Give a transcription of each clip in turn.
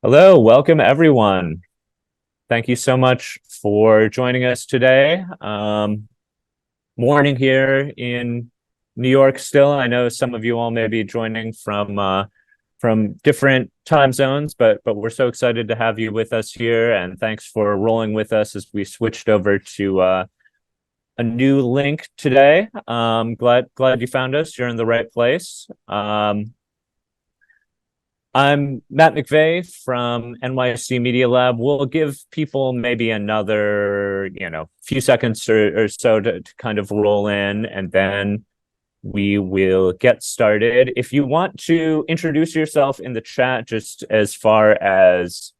Hello, welcome everyone. Thank you so much for joining us today. Morning here in New York still. I know some of you all may be joining from different time zones, but we're so excited to have you with us here, and thanks for rolling with us as we switched over to a new link today. Glad you found us. You're in the right place. I'm Matt McVeigh from NYC Media Lab. We'll give people maybe another, few seconds or so to kind of roll in, and then we will get started. If you want to introduce yourself in the chat, just as far as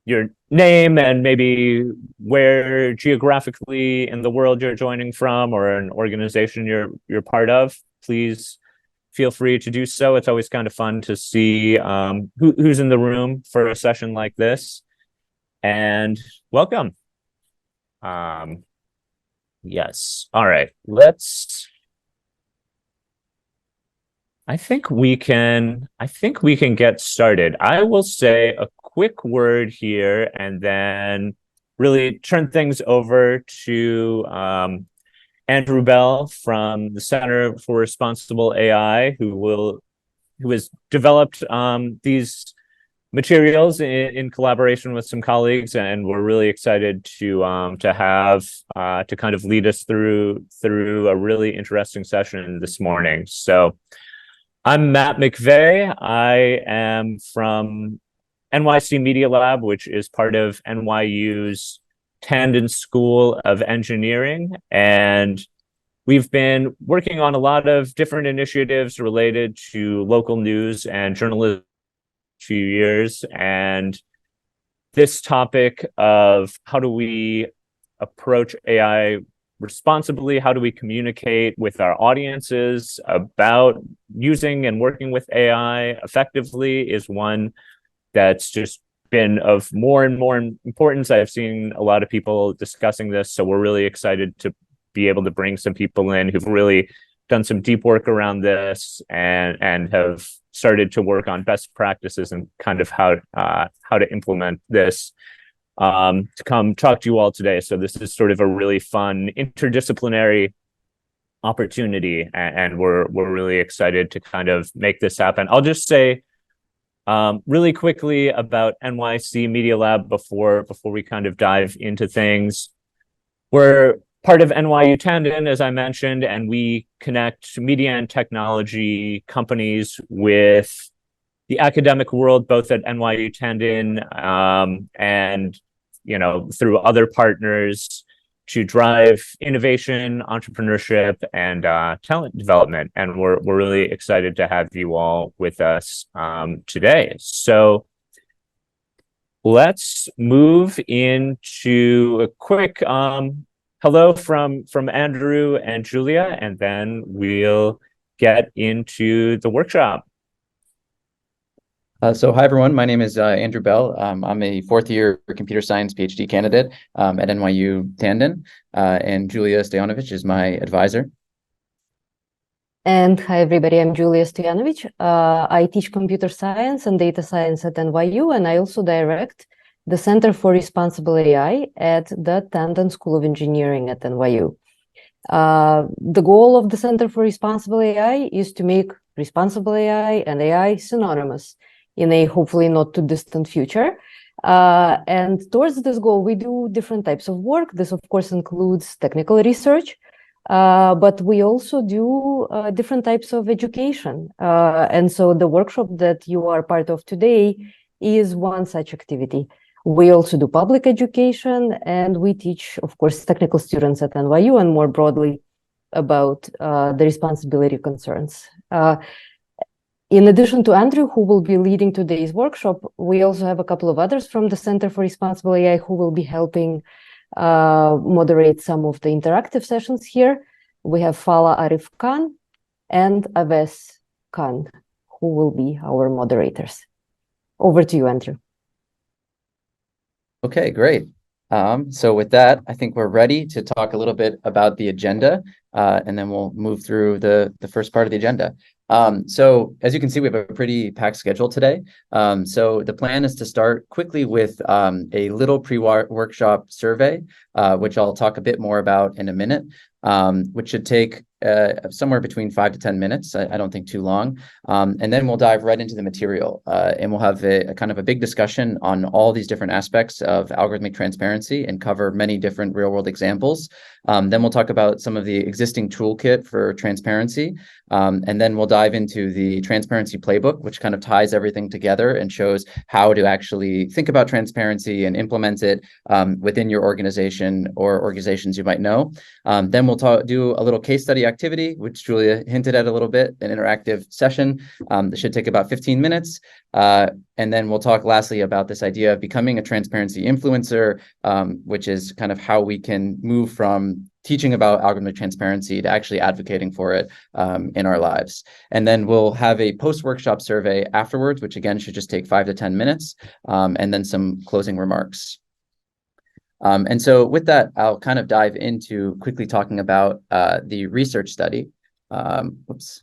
your name and maybe where geographically in the world you're joining from or an organization you're part of, please feel free to do so. It's always kind of fun to see who's in the room for a session like this. And welcome. Yes. All right. I think we can get started. I will say a quick word here and then really turn things over to Andrew Bell from the Center for Responsible AI, who has developed these materials in collaboration with some colleagues, and we're really excited to have to kind of lead us through a really interesting session this morning. So I'm Matt McVeigh. I am from NYC Media Lab, which is part of NYU's Tandon School of Engineering, and we've been working on a lot of different initiatives related to local news and journalism for 2 years. And this topic of how do we approach AI responsibly, how do we communicate with our audiences about using and working with AI effectively, is one that's just been of more and more importance. I've seen a lot of people discussing this, so we're really excited to be able to bring some people in who've really done some deep work around this and have started to work on best practices and kind of how to implement this to come talk to you all today. So this is sort of a really fun interdisciplinary opportunity, and we're really excited to kind of make this happen. I'll just say really quickly about NYC Media Lab before we kind of dive into things. We're part of NYU Tandon, as I mentioned, and we connect media and technology companies with the academic world, both at NYU Tandon and through other partners, to drive innovation, entrepreneurship, and talent development. And we're really excited to have you all with us today. So let's move into a quick hello from Andrew and Julia, and then we'll get into the workshop. So hi, everyone. My name is Andrew Bell. I'm a fourth-year Computer Science Ph.D. candidate at NYU Tandon, and Julia Stoyanovich is my advisor. And hi, everybody. I'm Julia Stoyanovich. I teach computer science and data science at NYU, and I also direct the Center for Responsible AI at the Tandon School of Engineering at NYU. The goal of the Center for Responsible AI is to make responsible AI and AI synonymous in a hopefully not too distant future. And towards this goal, we do different types of work. This, of course, includes technical research, but we also do different types of education. And so the workshop that you are part of today is one such activity. We also do public education, and we teach, of course, technical students at NYU and more broadly about the responsibility concerns. In addition to Andrew, who will be leading today's workshop, we also have a couple of others from the Center for Responsible AI who will be helping moderate some of the interactive sessions here. We have Fala Arif Khan and Aves Khan, who will be our moderators. Over to you, Andrew. Okay, great. So with that, I think we're ready to talk a little bit about the agenda, and then we'll move through the first part of the agenda. So as you can see, we have a pretty packed schedule today. So the plan is to start quickly with a little pre-workshop survey, which I'll talk a bit more about in a minute, which should take somewhere between 5 to 10 minutes. I don't think too long. And then we'll dive right into the material, and we'll have a kind of a big discussion on all these different aspects of algorithmic transparency and cover many different real-world examples. Then we'll talk about some of the existing toolkit for transparency. And then we'll dive into the transparency playbook, which kind of ties everything together and shows how to actually think about transparency and implement it within your organization or organizations you might know. Then we'll do a little case study activity, which Julia hinted at a little bit, an interactive session that should take about 15 minutes. And then we'll talk lastly about this idea of becoming a transparency influencer, which is kind of how we can move from teaching about algorithmic transparency to actually advocating for it in our lives. And then we'll have a post-workshop survey afterwards, which again should just take 5 to 10 minutes, and then some closing remarks. And so with that, I'll kind of dive into quickly talking about the research study. Whoops,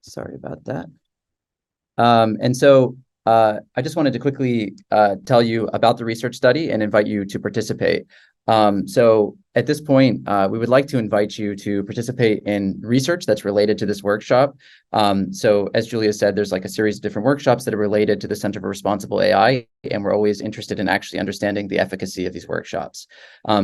sorry about that. And so I just wanted to quickly tell you about the research study and invite you to participate. So at this point, we would like to invite you to participate in research that's related to this workshop. So as Julia said, there's like a series of different workshops that are related to the Center for Responsible AI, and we're always interested in actually understanding the efficacy of these workshops.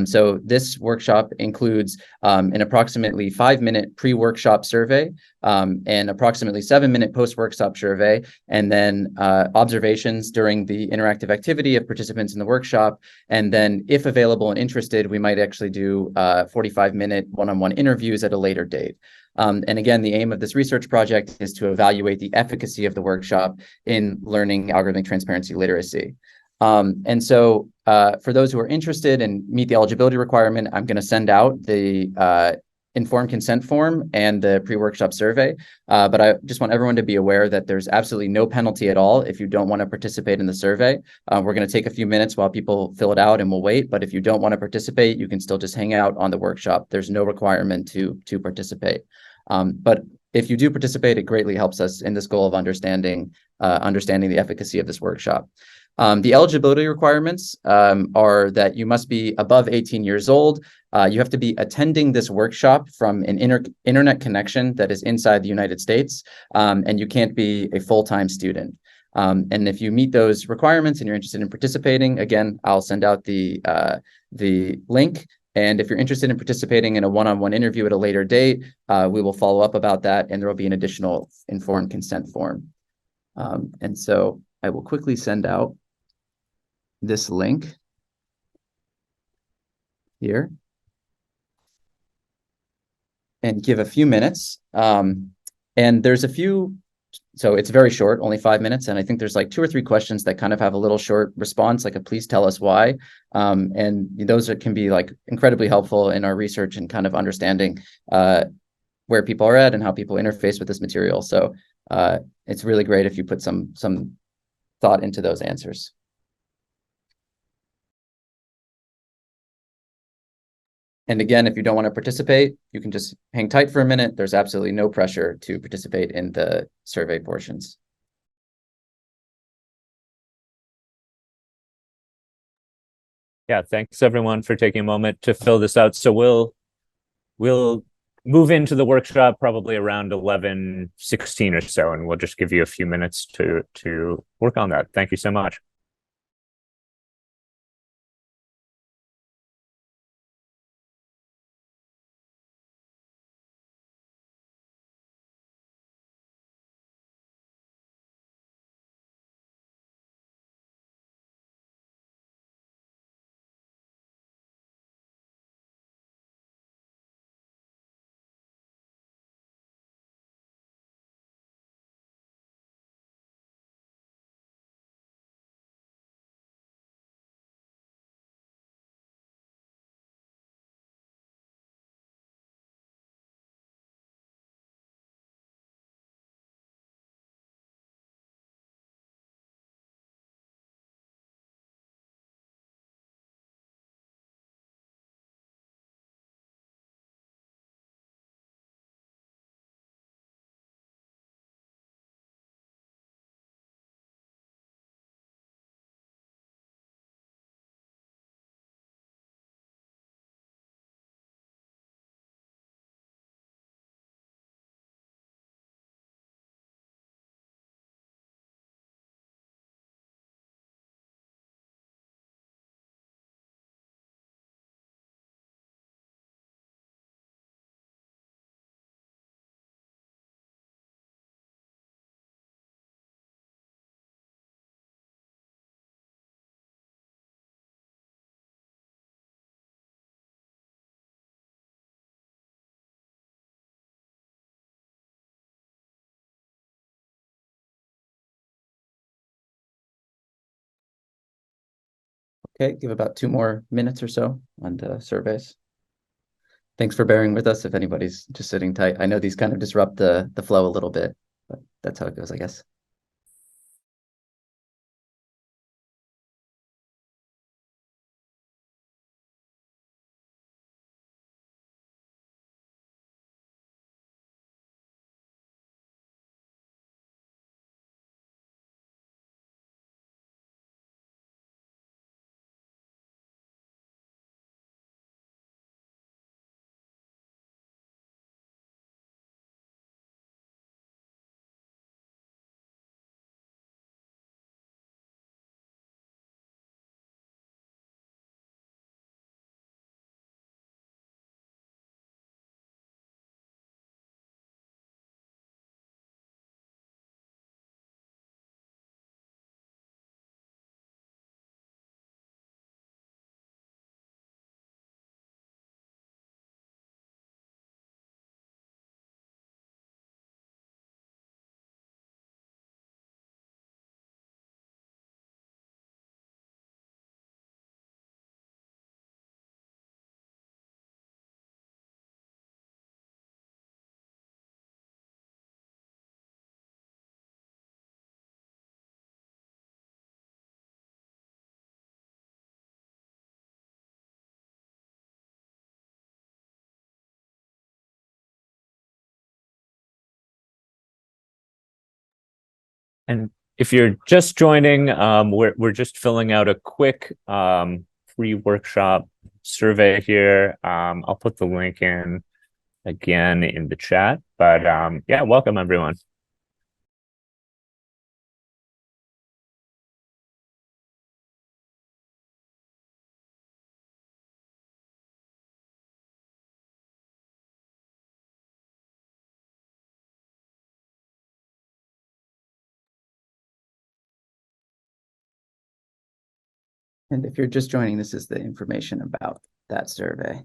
So this workshop includes an approximately 5-minute pre-workshop survey, and approximately 7-minute post-workshop survey, and then observations during the interactive activity of participants in the workshop. And then if available and interested, we might actually do 45-minute one-on-one interviews at a later date. And again, the aim of this research project is to evaluate the efficacy of the workshop in learning algorithmic transparency literacy. And so for those who are interested and meet the eligibility requirement, I'm going to send out the informed consent form and the pre-workshop survey. But I just want everyone to be aware that there's absolutely no penalty at all if you don't want to participate in the survey. We're going to take a few minutes while people fill it out and we'll wait. But if you don't want to participate, you can still just hang out on the workshop. There's no requirement to participate. But if you do participate, it greatly helps us in this goal of understanding the efficacy of this workshop. The eligibility requirements are that you must be above 18 years old. You have to be attending this workshop from an internet connection that is inside the United States, and you can't be a full-time student. And if you meet those requirements and you're interested in participating, again, I'll send out the link. And if you're interested in participating in a one-on-one interview at a later date, we will follow up about that, and there will be an additional informed consent form. And so I will quickly send out this link here and give a few minutes. And there's a few, so it's very short, only 5 minutes. And I think there's like 2 or 3 questions that kind of have a little short response, like a please tell us why. And those can be like incredibly helpful in our research and kind of understanding where people are at and how people interface with this material. So it's really great if you put some thought into those answers. And again, if you don't want to participate, you can just hang tight for a minute. There's absolutely no pressure to participate in the survey portions. Yeah, thanks everyone for taking a moment to fill this out. So we'll move into the workshop probably around 11:16 or so, and we'll just give you a few minutes to work on that. Thank you so much. Okay, give about 2 more minutes or so on the surveys. Thanks for bearing with us if anybody's just sitting tight. I know these kind of disrupt the flow a little bit, but that's how it goes, I guess. And if you're just joining, we're just filling out a quick pre-workshop survey here. I'll put the link in again in the chat, but yeah, welcome everyone. And if you're just joining, this is the information about that survey.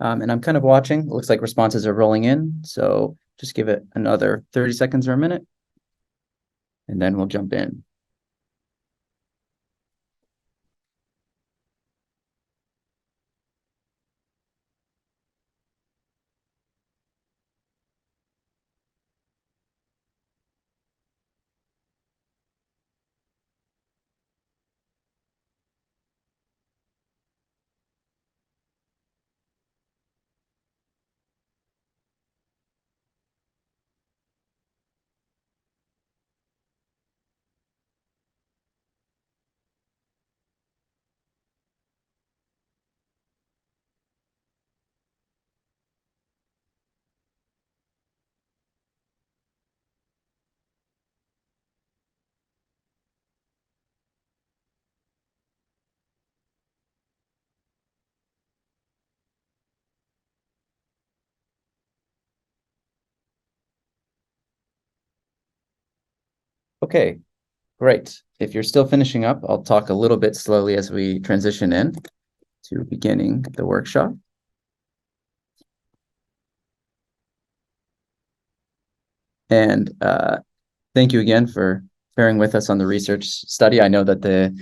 And I'm kind of watching. It looks like responses are rolling in. So just give it another 30 seconds or a minute, and then we'll jump in. Okay, great. If you're still finishing up, I'll talk a little bit slowly as we transition in to beginning the workshop. And thank you again for bearing with us on the research study. I know that the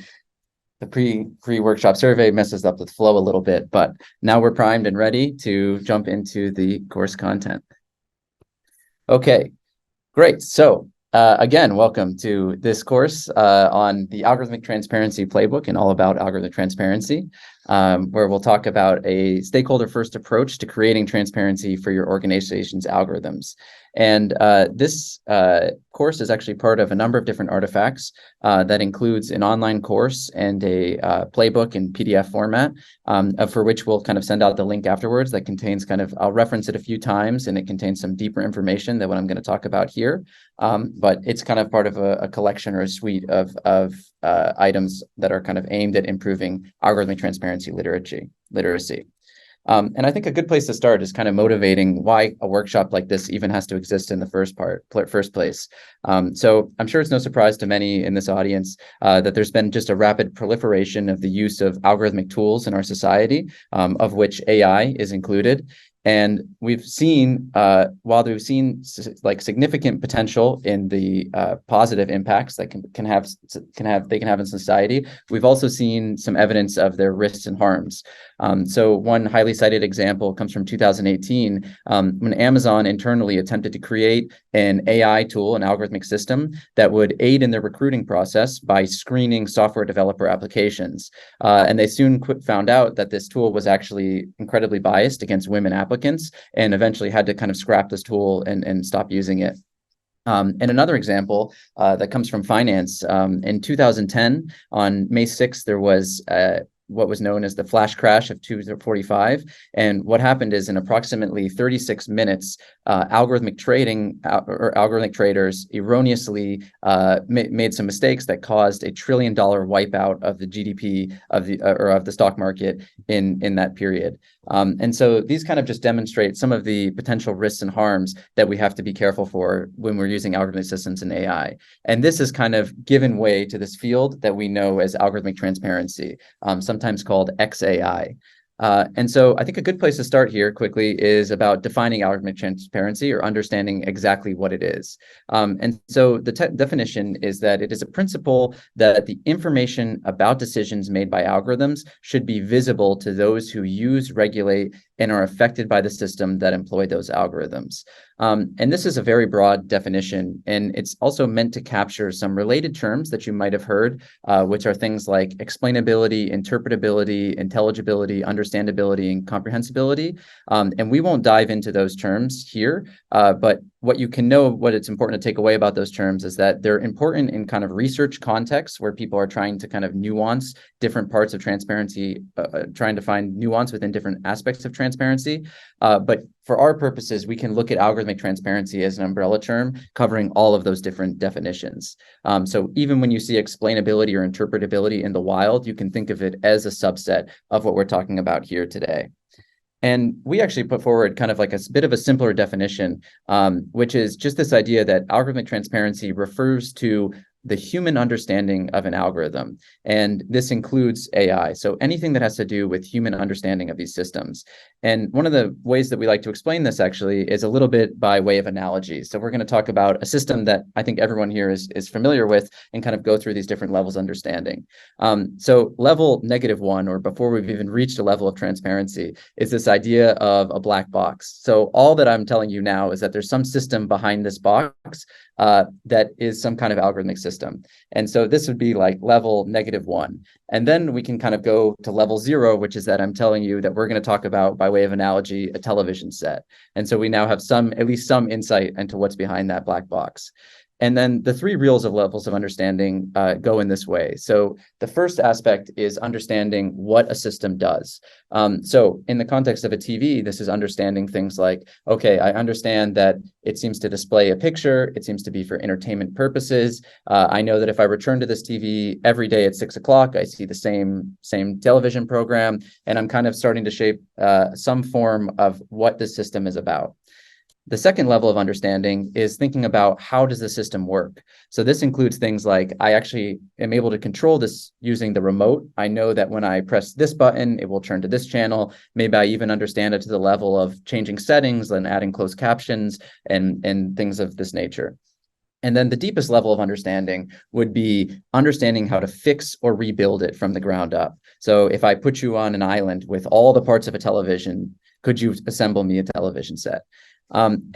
pre-workshop survey messes up the flow a little bit, but now we're primed and ready to jump into the course content. Okay, great. So again, welcome to this course on the Algorithmic Transparency Playbook and all about algorithmic transparency, where we'll talk about a stakeholder-first approach to creating transparency for your organization's algorithms. And this course is actually part of a number of different artifacts that includes an online course and a playbook in PDF format, for which we'll kind of send out the link afterwards that contains kind of, I'll reference it a few times, and it contains some deeper information than what I'm going to talk about here. But it's kind of part of a collection or a suite of items that are kind of aimed at improving algorithmic transparency literacy. And I think a good place to start is kind of motivating why a workshop like this even has to exist in the first place. So I'm sure it's no surprise to many in this audience that there's been just a rapid proliferation of the use of algorithmic tools in our society, of which AI is included. And we've seen, while we've seen like significant potential in the positive impacts that they can have in society, we've also seen some evidence of their risks and harms. So one highly cited example comes from 2018, when Amazon internally attempted to create an AI tool, an algorithmic system that would aid in the recruiting process by screening software developer applications. And they soon found out that this tool was actually incredibly biased against women applicants, and eventually had to kind of scrap this tool and stop using it. And another example that comes from finance, in 2010, on May 6th, there was what was known as the flash crash of 245. And what happened is, in approximately 36 minutes, algorithmic traders erroneously made some mistakes that caused $1 trillion wipeout of the GDP of the stock market in that period. And so these kind of just demonstrate some of the potential risks and harms that we have to be careful for when we're using algorithmic systems in AI. And this has kind of given way to this field that we know as algorithmic transparency, sometimes called XAI. And so I think a good place to start here quickly is about defining algorithmic transparency, or understanding exactly what it is. And so the definition is that it is a principle that the information about decisions made by algorithms should be visible to those who use, regulate, and are affected by the system that employ those algorithms. And this is a very broad definition, and it's also meant to capture some related terms that you might have heard, which are things like explainability, interpretability, intelligibility, understandability, and comprehensibility. And we won't dive into those terms here, but what you can know, what it's important to take away about those terms, is that they're important in kind of research contexts where people are trying to kind of nuance different parts of transparency, trying to find nuance within different aspects of transparency. But for our purposes, we can look at algorithmic transparency as an umbrella term covering all of those different definitions. So even when you see explainability or interpretability in the wild, you can think of it as a subset of what we're talking about here today. And we actually put forward kind of like a bit of a simpler definition, which is just this idea that algorithmic transparency refers to the human understanding of an algorithm. And this includes AI. So anything that has to do with human understanding of these systems. And one of the ways that we like to explain this actually is a little bit by way of analogy. So we're going to talk about a system that I think everyone here is familiar with, and kind of go through these different levels of understanding. So level -1, or before we've even reached a level of transparency, is this idea of a black box. So all that I'm telling you now is that there's some system behind this box that is some kind of algorithmic system. And so this would be like level -1. And then we can kind of go to level 0, which is that I'm telling you that we're going to talk about, by way of analogy, a television set. And so we now have at least some insight into what's behind that black box. And then the 3 reals of levels of understanding go in this way. So the first aspect is understanding what a system does. So in the context of a TV, this is understanding things like, okay, I understand that it seems to display a picture. It seems to be for entertainment purposes. I know that if I return to this TV every day at 6 o'clock, I see the same television program, and I'm kind of starting to shape some form of what the system is about. The second level of understanding is thinking about, how does the system work? So this includes things like, I actually am able to control this using the remote. I know that when I press this button, it will turn to this channel. Maybe I even understand it to the level of changing settings and adding closed captions and things of this nature. And then the deepest level of understanding would be understanding how to fix or rebuild it from the ground up. So if I put you on an island with all the parts of a television, could you assemble me a television set?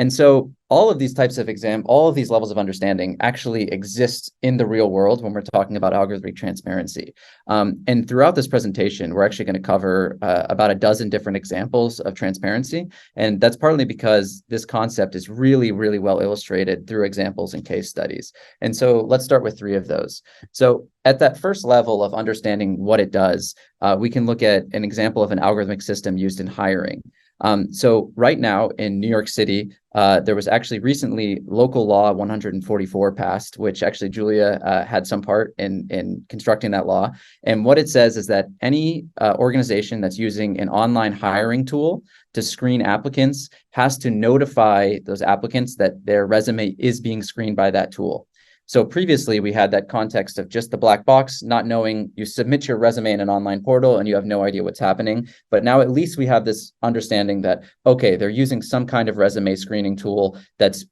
And so all of these types of all of these levels of understanding actually exist in the real world when we're talking about algorithmic transparency. And throughout this presentation, we're actually going to cover about a dozen different examples of transparency. And that's partly because this concept is really, really well illustrated through examples and case studies. And so let's start with 3 of those. So at that first level of understanding what it does, we can look at an example of an algorithmic system used in hiring. So right now in New York City, there was actually recently local law 144 passed, which actually Julia had some part in constructing that law. And what it says is that any organization that's using an online hiring tool to screen applicants has to notify those applicants that their resume is being screened by that tool. So previously we had that context of just the black box, not knowing, you submit your resume in an online portal and you have no idea what's happening. But now at least we have this understanding that, okay, they're using some kind of resume screening tool that's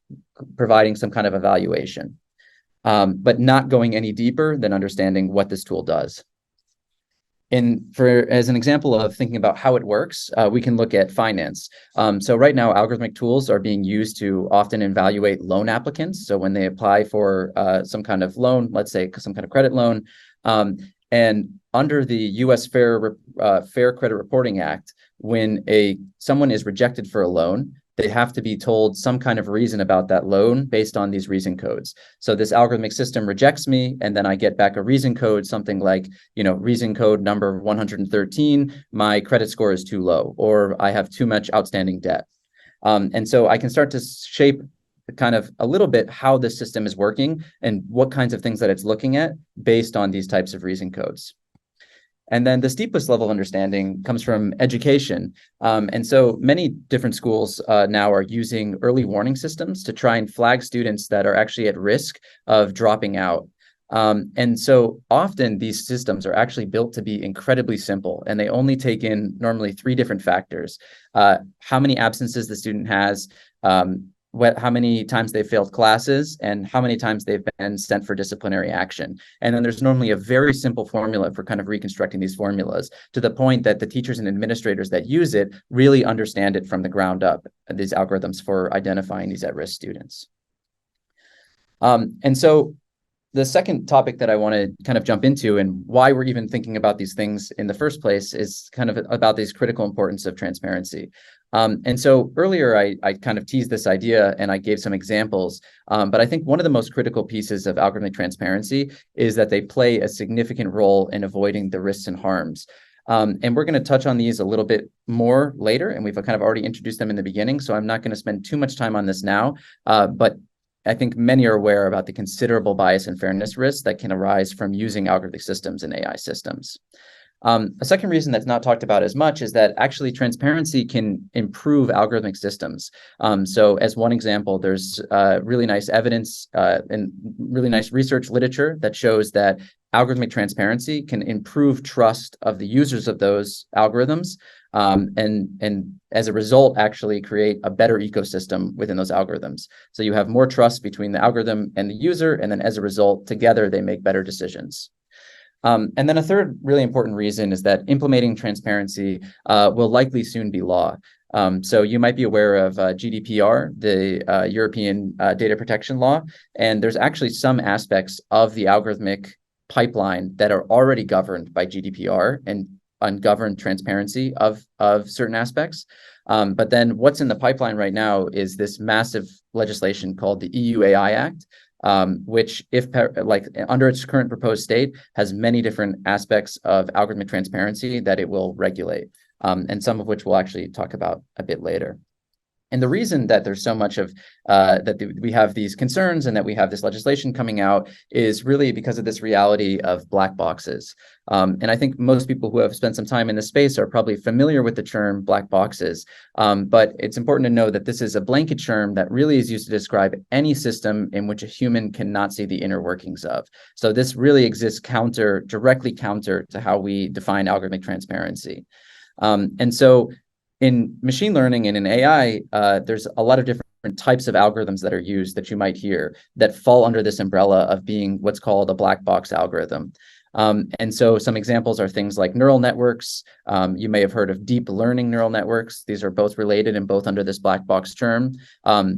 providing some kind of evaluation, but not going any deeper than understanding what this tool does. As an example of thinking about how it works, we can look at finance. So right now, algorithmic tools are being used to often evaluate loan applicants. So when they apply for some kind of loan, let's say some kind of credit loan, and under the U.S. Fair Credit Reporting Act, when someone is rejected for a loan, they have to be told some kind of reason about that loan based on these reason codes. So this algorithmic system rejects me, and then I get back a reason code, something like, reason code number 113, my credit score is too low, or I have too much outstanding debt. And so I can start to shape kind of a little bit how this system is working and what kinds of things that it's looking at based on these types of reason codes. And then the steepest level of understanding comes from education. And so many different schools now are using early warning systems to try and flag students that are actually at risk of dropping out. And so often these systems are actually built to be incredibly simple, and they only take in normally 3 different factors: how many absences the student has, how many times they've failed classes, and how many times they've been sent for disciplinary action. And then there's normally a very simple formula for kind of reconstructing these formulas, to the point that the teachers and administrators that use it really understand it from the ground up, these algorithms for identifying these at-risk students. And so the second topic that I want to kind of jump into, and why we're even thinking about these things in the first place, is kind of about this critical importance of transparency. And so earlier, I kind of teased this idea and I gave some examples, but I think one of the most critical pieces of algorithmic transparency is that they play a significant role in avoiding the risks and harms. And we're going to touch on these a little bit more later, and we've kind of already introduced them in the beginning, so I'm not going to spend too much time on this now, but I think many are aware about the considerable bias and fairness risks that can arise from using algorithmic systems and AI systems. A second reason that's not talked about as much is that actually transparency can improve algorithmic systems. So as one example, there's really nice evidence and really nice research literature that shows that algorithmic transparency can improve trust of the users of those algorithms, and as a result, actually create a better ecosystem within those algorithms. So you have more trust between the algorithm and the user, and then as a result, together they make better decisions. And then a third really important reason is that implementing transparency will likely soon be law. So you might be aware of GDPR, the European data protection law, and there's actually some aspects of the algorithmic pipeline that are already governed by GDPR and ungoverned transparency of certain aspects. But then what's in the pipeline right now is this massive legislation called the EU AI Act, which, if under its current proposed state, has many different aspects of algorithmic transparency that it will regulate, and some of which we'll actually talk about a bit later. And the reason that there's so much of we have these concerns and that we have this legislation coming out is really because of this reality of black boxes. And I think most people who have spent some time in this space are probably familiar with the term black boxes. But it's important to know that this is a blanket term that really is used to describe any system in which a human cannot see the inner workings of. So this really exists directly counter to how we define algorithmic transparency. And so in machine learning and in AI, there's a lot of different types of algorithms that are used that you might hear that fall under this umbrella of being what's called a black box algorithm. And so some examples are things like neural networks. You may have heard of deep learning neural networks. These are both related and both under this black box term.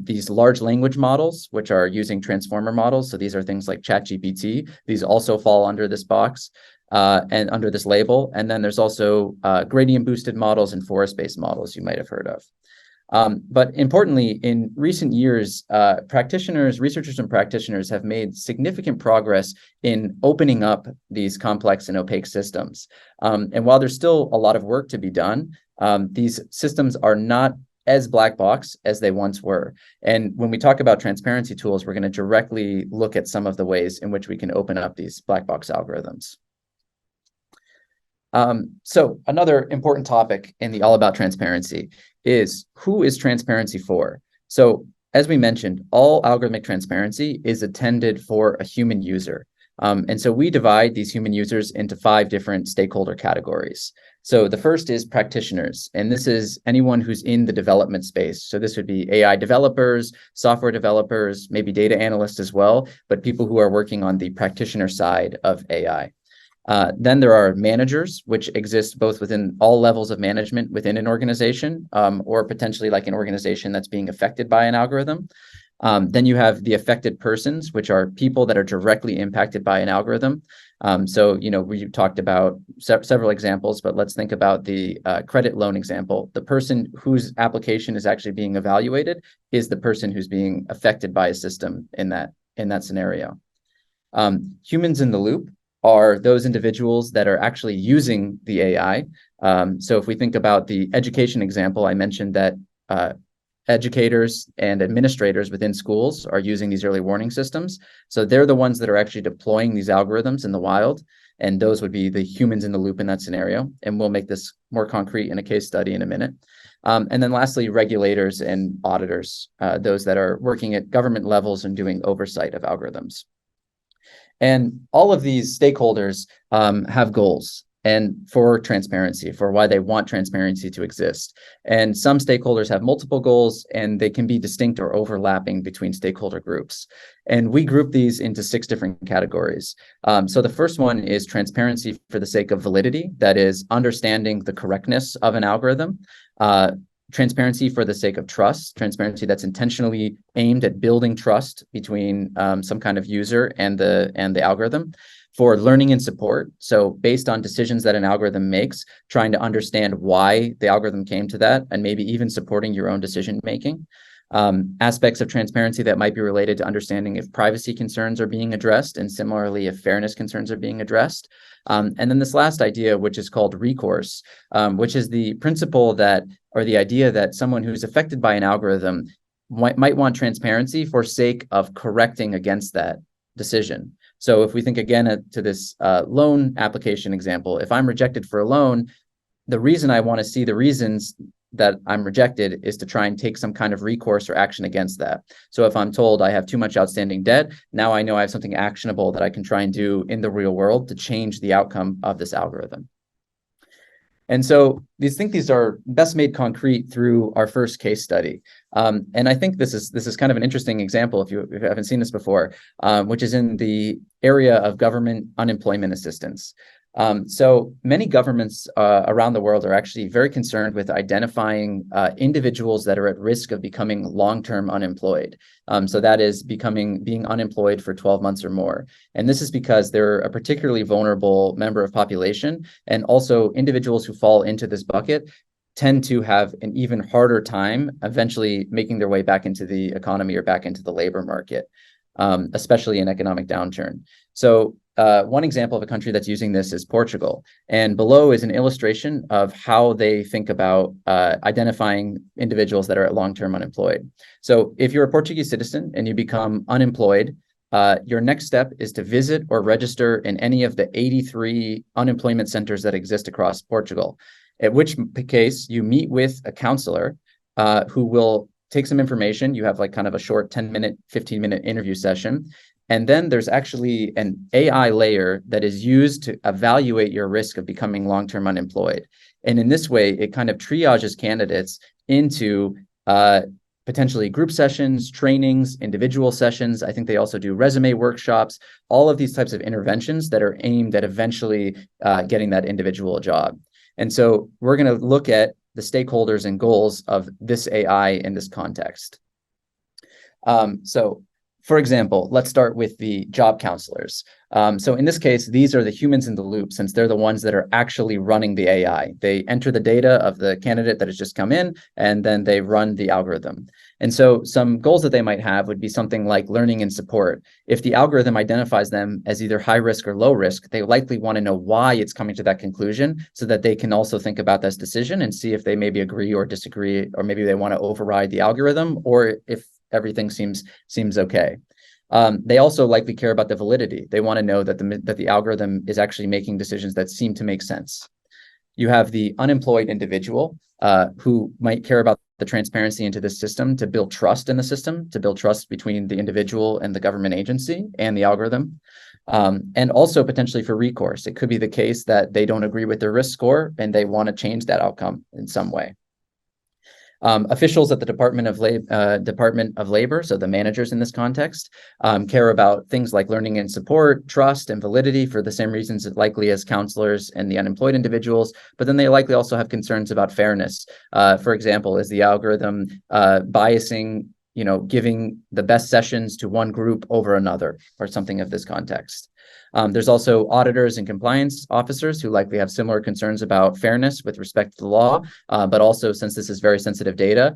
These large language models, which are using transformer models. So these are things like ChatGPT. These also fall under this box. And under this label. And then there's also gradient boosted models and forest-based models you might have heard of. But importantly, in recent years, researchers and practitioners have made significant progress in opening up these complex and opaque systems. And while there's still a lot of work to be done, these systems are not as black box as they once were. And when we talk about transparency tools, we're going to directly look at some of the ways in which we can open up these black box algorithms. So another important topic in the All About Transparency is, who is transparency for? So as we mentioned, all algorithmic transparency is intended for a human user. And so we divide these human users into 5 different stakeholder categories. So the first is practitioners, and this is anyone who's in the development space. So this would be AI developers, software developers, maybe data analysts as well, but people who are working on the practitioner side of AI. Then there are managers, which exist both within all levels of management within an organization, or potentially like an organization that's being affected by an algorithm. Then you have the affected persons, which are people that are directly impacted by an algorithm. So, we talked about several examples, but let's think about the credit loan example. The person whose application is actually being evaluated is the person who's being affected by a system in that scenario. Humans in the loop are those individuals that are actually using the AI. So if we think about the education example, I mentioned that educators and administrators within schools are using these early warning systems. So they're the ones that are actually deploying these algorithms in the wild, and those would be the humans in the loop in that scenario. And we'll make this more concrete in a case study in a minute. And then lastly, regulators and auditors, those that are working at government levels and doing oversight of algorithms. And all of these stakeholders have goals and for transparency, for why they want transparency to exist. And some stakeholders have multiple goals, and they can be distinct or overlapping between stakeholder groups. And we group these into 6 different categories. So the first one is transparency for the sake of validity, that is understanding the correctness of an algorithm. Transparency for the sake of trust, transparency that's intentionally aimed at building trust between some kind of user and the algorithm. For learning and support, so based on decisions that an algorithm makes, trying to understand why the algorithm came to that, and maybe even supporting your own decision making. Aspects of transparency that might be related to understanding if privacy concerns are being addressed, and similarly if fairness concerns are being addressed. And then this last idea, which is called recourse, which is the principle that, or the idea that someone who's affected by an algorithm might want transparency for sake of correcting against that decision. So if we think again to this loan application example, if I'm rejected for a loan, the reason I want to see the reasons that I'm rejected is to try and take some kind of recourse or action against that. So if I'm told I have too much outstanding debt, now I know I have something actionable that I can try and do in the real world to change the outcome of this algorithm. And so these are best made concrete through our first case study. And I think this is kind of an interesting example if you haven't seen this before, which is in the area of government unemployment assistance. So many governments around the world are actually very concerned with identifying individuals that are at risk of becoming long-term unemployed. So that is being unemployed for 12 months or more. And this is because they're a particularly vulnerable member of population, and also individuals who fall into this bucket tend to have an even harder time eventually making their way back into the economy or back into the labor market, especially in economic downturn. So one example of a country that's using this is Portugal. And below is an illustration of how they think about identifying individuals that are long-term unemployed. So if you're a Portuguese citizen and you become unemployed, your next step is to visit or register in any of the 83 unemployment centers that exist across Portugal, at which case you meet with a counselor who will take some information. You have like kind of a short 10-minute, 15-minute interview session. And then there's actually an AI layer that is used to evaluate your risk of becoming long-term unemployed. And in this way, it kind of triages candidates into potentially group sessions, trainings, individual sessions. I think they also do resume workshops, all of these types of interventions that are aimed at eventually getting that individual a job. And so we're going to look at the stakeholders and goals of this AI in this context. So for example, let's start with the job counselors. So in this case, these are the humans in the loop, since they're the ones that are actually running the AI. They enter the data of the candidate that has just come in, and then they run the algorithm. And so some goals that they might have would be something like learning and support. If the algorithm identifies them as either high risk or low risk, they likely want to know why it's coming to that conclusion so that they can also think about this decision and see if they maybe agree or disagree, or maybe they want to override the algorithm, or if everything seems okay. They also likely care about the validity. They want to know that the algorithm is actually making decisions that seem to make sense. You have the unemployed individual who might care about the transparency into the system to build trust in the system, to build trust between the individual and the government agency and the algorithm. And also potentially for recourse. It could be the case that they don't agree with their risk score and they want to change that outcome in some way. Officials at the Department of Labor, so the managers in this context, care about things like learning and support, trust, and validity for the same reasons likely as counselors and the unemployed individuals, but then they likely also have concerns about fairness. For example, is the algorithm biasing, giving the best sessions to one group over another, or something of this context. There's also auditors and compliance officers who likely have similar concerns about fairness with respect to the law, but also since this is very sensitive data,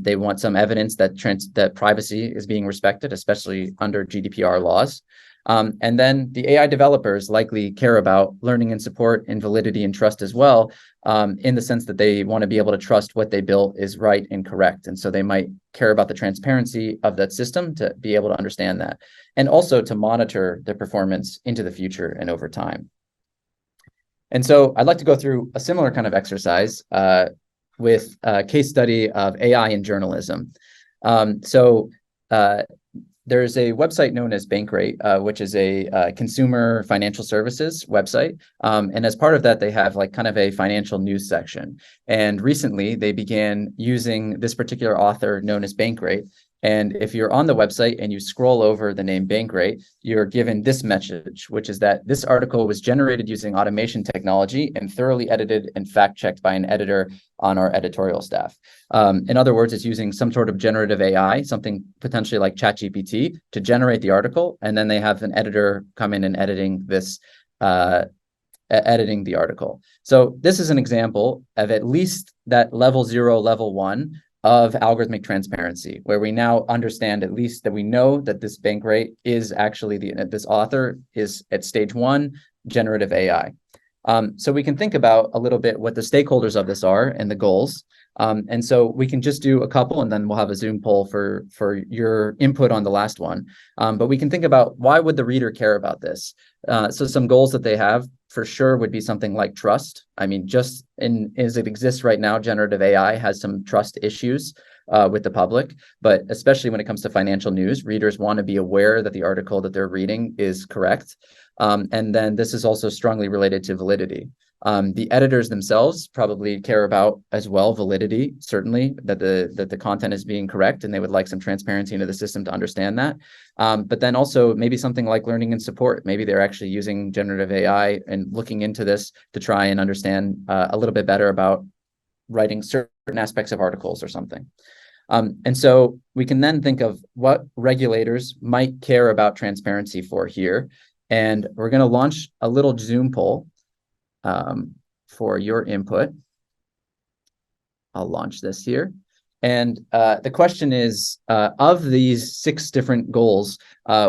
they want some evidence that privacy is being respected, especially under GDPR laws. And then the AI developers likely care about learning and support and validity and trust as well, in the sense that they want to be able to trust what they built is right and correct. And so they might care about the transparency of that system to be able to understand that, and also to monitor the performance into the future and over time. And so I'd like to go through a similar kind of exercise with a case study of AI in journalism. There's a website known as Bankrate, which is a consumer financial services website. And as part of that, they have like kind of a financial news section. And recently they began using this particular author known as Bankrate. And if you're on the website and you scroll over the name Bankrate, you're given this message, which is that this article was generated using automation technology and thoroughly edited and fact-checked by an editor on our editorial staff. In other words, it's using some sort of generative AI, something potentially like ChatGPT, to generate the article. And then they have an editor come in and editing this, editing the article. So this is an example of at least that level 0, level 1 of algorithmic transparency, where we now understand at least that we know that this Bankrate is actually this author is at stage 1, generative AI. So we can think about a little bit what the stakeholders of this are and the goals. And so we can just do a couple and then we'll have a Zoom poll for your input on the last one. But we can think about why would the reader care about this? So some goals that they have for sure would be something like trust. I mean, just as it exists right now, generative AI has some trust issues with the public, but especially when it comes to financial news, readers want to be aware that the article that they're reading is correct. And then this is also strongly related to validity. The editors themselves probably care about as well validity, certainly that the content is being correct, and they would like some transparency into the system to understand that. But then also maybe something like learning and support. Maybe they're actually using generative AI and looking into this to try and understand a little bit better about writing certain aspects of articles or something. And so we can then think of what regulators might care about transparency for here. And we're going to launch a little Zoom poll for your input. I'll launch this here. And the question is, of these 6 different goals,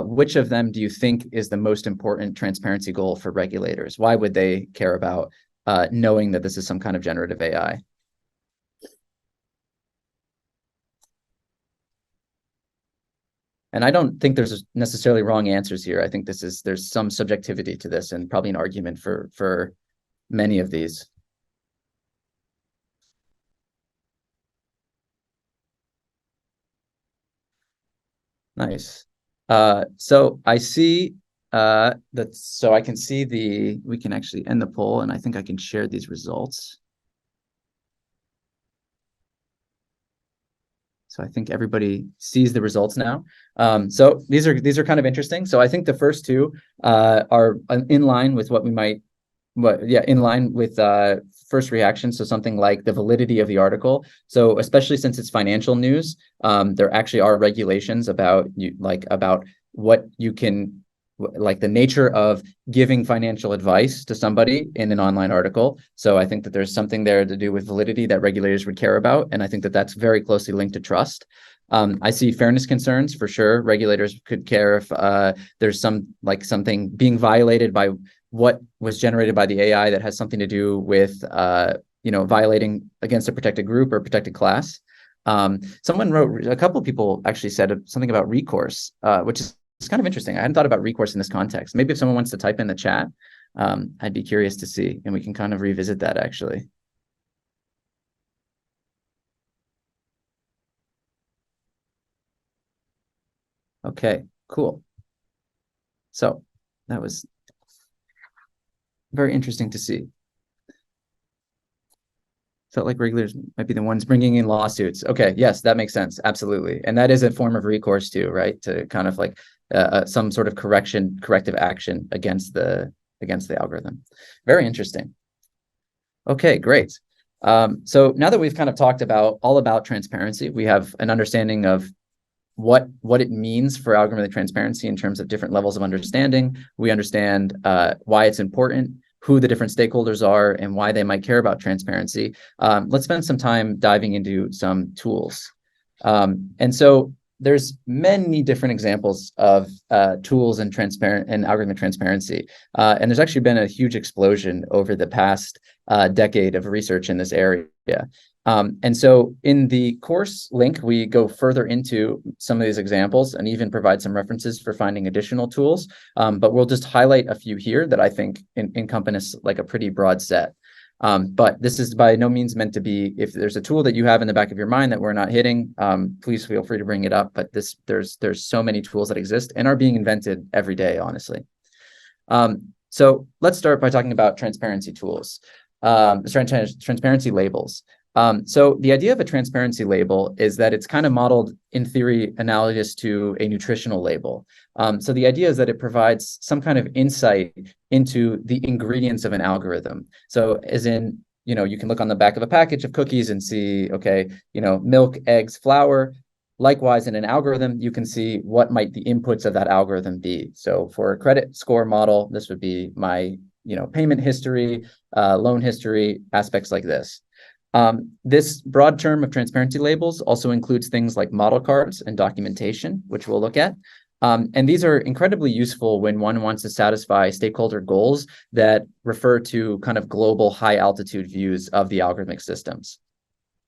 which of them do you think is the most important transparency goal for regulators? Why would they care about knowing that this is some kind of generative AI? And I don't think there's necessarily wrong answers here. I think there's some subjectivity to this and probably an argument for many of these. Nice. So I see so I can see we can actually end the poll, and I think I can share these results. So I think everybody sees the results now. So these are kind of interesting. So I think the first 2 are in line with what we might, in line with first reaction. So something like the validity of the article. So especially since it's financial news, there actually are regulations about what you can, like the nature of giving financial advice to somebody in an online article. So I think that there's something there to do with validity that regulators would care about. And I think that that's very closely linked to trust. I see fairness concerns for sure. Regulators could care if there's something being violated by what was generated by the AI that has something to do with violating against a protected group or protected class. Someone wrote, a couple of people actually said something about recourse, which is kind of interesting. I hadn't thought about recourse in this context. Maybe if someone wants to type in the chat, I'd be curious to see, and we can kind of revisit that actually. Okay, cool. So that was very interesting to see. Felt like regulators might be the ones bringing in lawsuits. Okay, yes, that makes sense. Absolutely. And that is a form of recourse too, right? To kind of like some sort of corrective action against the algorithm. Very interesting. Okay, great. So now that we've kind of talked about all about transparency, we have an understanding of what it means for algorithmic transparency in terms of different levels of understanding. We understand why it's important, who the different stakeholders are, and why they might care about transparency. Let's spend some time diving into some tools. And so there's many different examples of tools and algorithmic transparency. And there's actually been a huge explosion over the past decade of research in this area. And so in the course link, we go further into some of these examples and even provide some references for finding additional tools. But we'll just highlight a few here that I think encompass like a pretty broad set. But this is by no means meant to be, if there's a tool that you have in the back of your mind that we're not hitting, please feel free to bring it up. But there's so many tools that exist and are being invented every day, honestly. So let's start by talking about transparency tools, transparency labels. So the idea of a transparency label is that it's kind of modeled in theory analogous to a nutritional label. So the idea is that it provides some kind of insight into the ingredients of an algorithm. So as in, you can look on the back of a package of cookies and see, okay, milk, eggs, flour. Likewise, in an algorithm, you can see what might the inputs of that algorithm be. So for a credit score model, this would be my, payment history, loan history, aspects like this. This broad term of transparency labels also includes things like model cards and documentation, which we'll look at. And these are incredibly useful when one wants to satisfy stakeholder goals that refer to kind of global high altitude views of the algorithmic systems.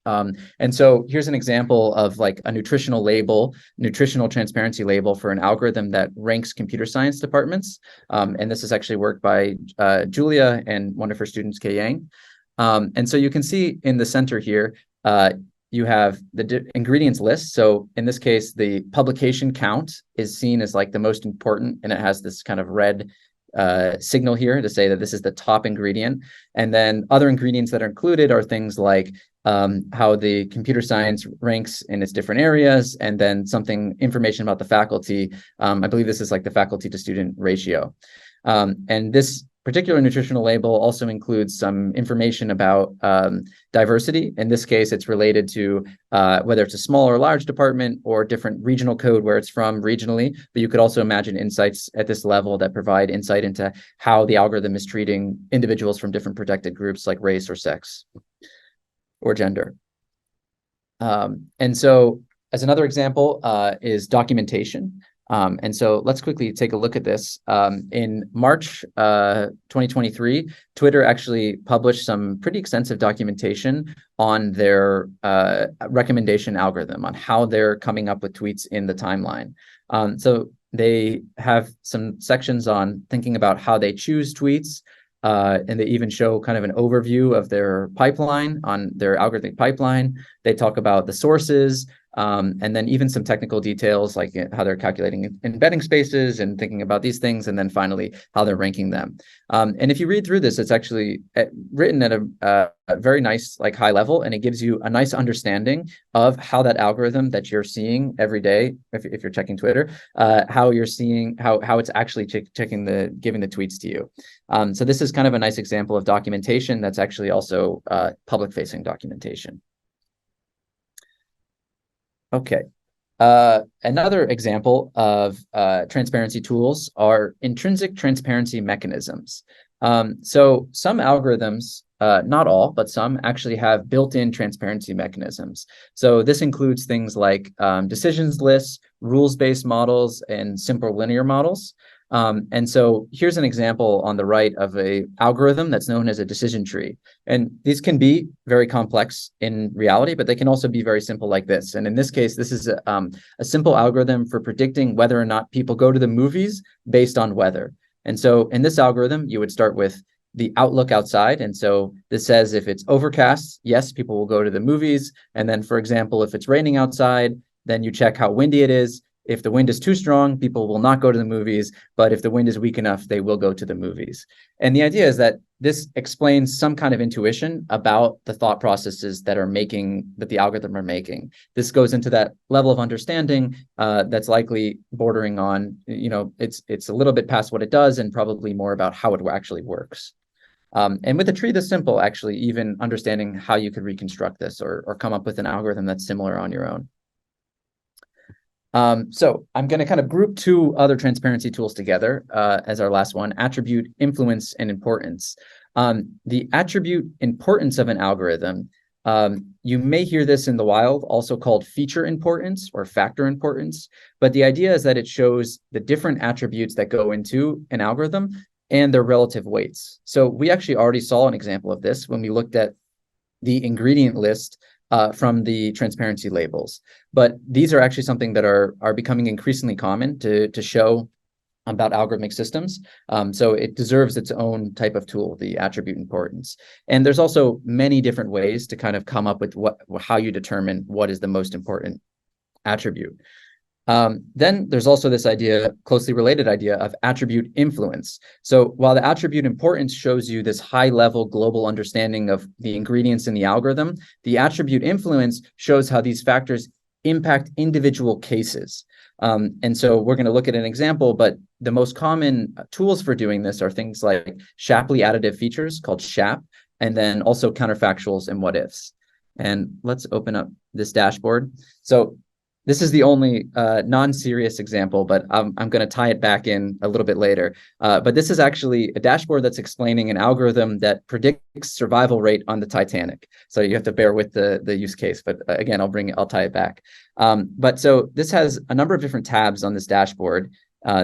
And so here's an example of like a nutritional transparency label for an algorithm that ranks computer science departments. And this is actually work by Julia and one of her students, Kei Yang. And so you can see in the center here, you have the ingredients list. So in this case, the publication count is seen as like the most important, and it has this kind of red signal here to say that this is the top ingredient. And then other ingredients that are included are things like how the computer science ranks in its different areas, and then information about the faculty. I believe this is like the faculty to student ratio. And this particular nutritional label also includes some information about diversity. In this case, it's related to whether it's a small or large department or different regional code where it's from regionally. But you could also imagine insights at this level that provide insight into how the algorithm is treating individuals from different protected groups like race or sex or gender. And so as another example is documentation. And so let's quickly take a look at this. In March 2023, Twitter actually published some pretty extensive documentation on their recommendation algorithm, on how they're coming up with tweets in the timeline. So they have some sections on thinking about how they choose tweets, and they even show kind of an overview of their pipeline, on their algorithmic pipeline. They talk about the sources, and then even some technical details like how they're calculating embedding spaces and thinking about these things, and then finally how they're ranking them. And if you read through this, it's actually written at a very nice, like high level, and it gives you a nice understanding of how that algorithm that you're seeing every day, if you're checking Twitter, how you're seeing how it's actually giving the tweets to you. So this is kind of a nice example of documentation that's actually also public-facing documentation. Okay. Another example of transparency tools are intrinsic transparency mechanisms. So some algorithms, not all, but some actually have built-in transparency mechanisms. So this includes things like decisions lists, rules-based models, and simple linear models. And so here's an example on the right of an algorithm that's known as a decision tree. And these can be very complex in reality, but they can also be very simple like this. And in this case, this is a simple algorithm for predicting whether or not people go to the movies based on weather. And so in this algorithm, you would start with the outlook outside. And so this says if it's overcast, yes, people will go to the movies. And then, for example, if it's raining outside, then you check how windy it is. If the wind is too strong, people will not go to the movies, but if the wind is weak enough, they will go to the movies. And the idea is that this explains some kind of intuition about the thought processes that the algorithm are making. This goes into that level of understanding that's likely bordering on, it's a little bit past what it does and probably more about how it actually works. And with a tree this simple, actually, even understanding how you could reconstruct this or come up with an algorithm that's similar on your own. So I'm going to kind of group two other transparency tools together as our last one: attribute, influence, and importance. The attribute importance of an algorithm, you may hear this in the wild, also called feature importance or factor importance. But the idea is that it shows the different attributes that go into an algorithm and their relative weights. So we actually already saw an example of this when we looked at the ingredient list from the transparency labels. But these are actually something that are becoming increasingly common to show about algorithmic systems. So it deserves its own type of tool, the attribute importance. And there's also many different ways to kind of come up with how you determine what is the most important attribute. Then there's also this idea, closely related idea, of attribute influence. So while the attribute importance shows you this high-level global understanding of the ingredients in the algorithm, the attribute influence shows how these factors impact individual cases. And so we're going to look at an example, but the most common tools for doing this are things like Shapley additive features, called SHAP, and then also counterfactuals and what-ifs. And let's open up this dashboard. So this is the only non-serious example, but I'm going to tie it back in a little bit later. But this is actually a dashboard that's explaining an algorithm that predicts survival rate on the Titanic. So you have to bear with the use case, but again, I'll tie it back. But so this has a number of different tabs on this dashboard,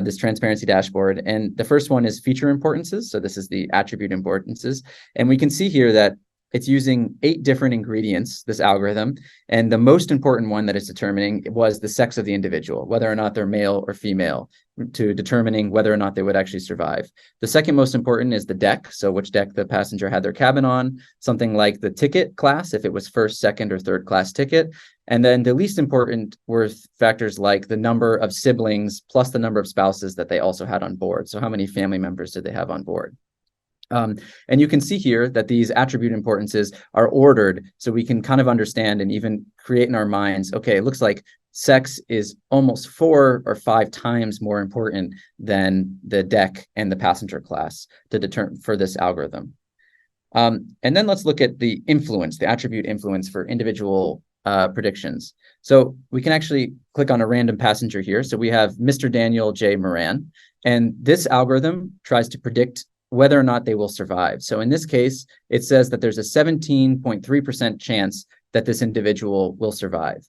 this transparency dashboard. And the first one is feature importances. So this is the attribute importances. And we can see here that it's using 8 different ingredients, this algorithm, and the most important one that it's determining was the sex of the individual, whether or not they're male or female, to determining whether or not they would actually survive. The second most important is the deck, so which deck the passenger had their cabin on, something like the ticket class, if it was first, second, or third class ticket. And then the least important were factors like the number of siblings plus the number of spouses that they also had on board. So how many family members did they have on board? And you can see here that these attribute importances are ordered so we can kind of understand and even create in our minds, okay, it looks like sex is almost 4 or 5 times more important than the deck and the passenger class to determine for this algorithm. And then let's look at the influence, the attribute influence for individual predictions. So we can actually click on a random passenger here. So we have Mr. Daniel J. Moran, and this algorithm tries to predict whether or not they will survive. So in this case, it says that there's a 17.3% chance that this individual will survive.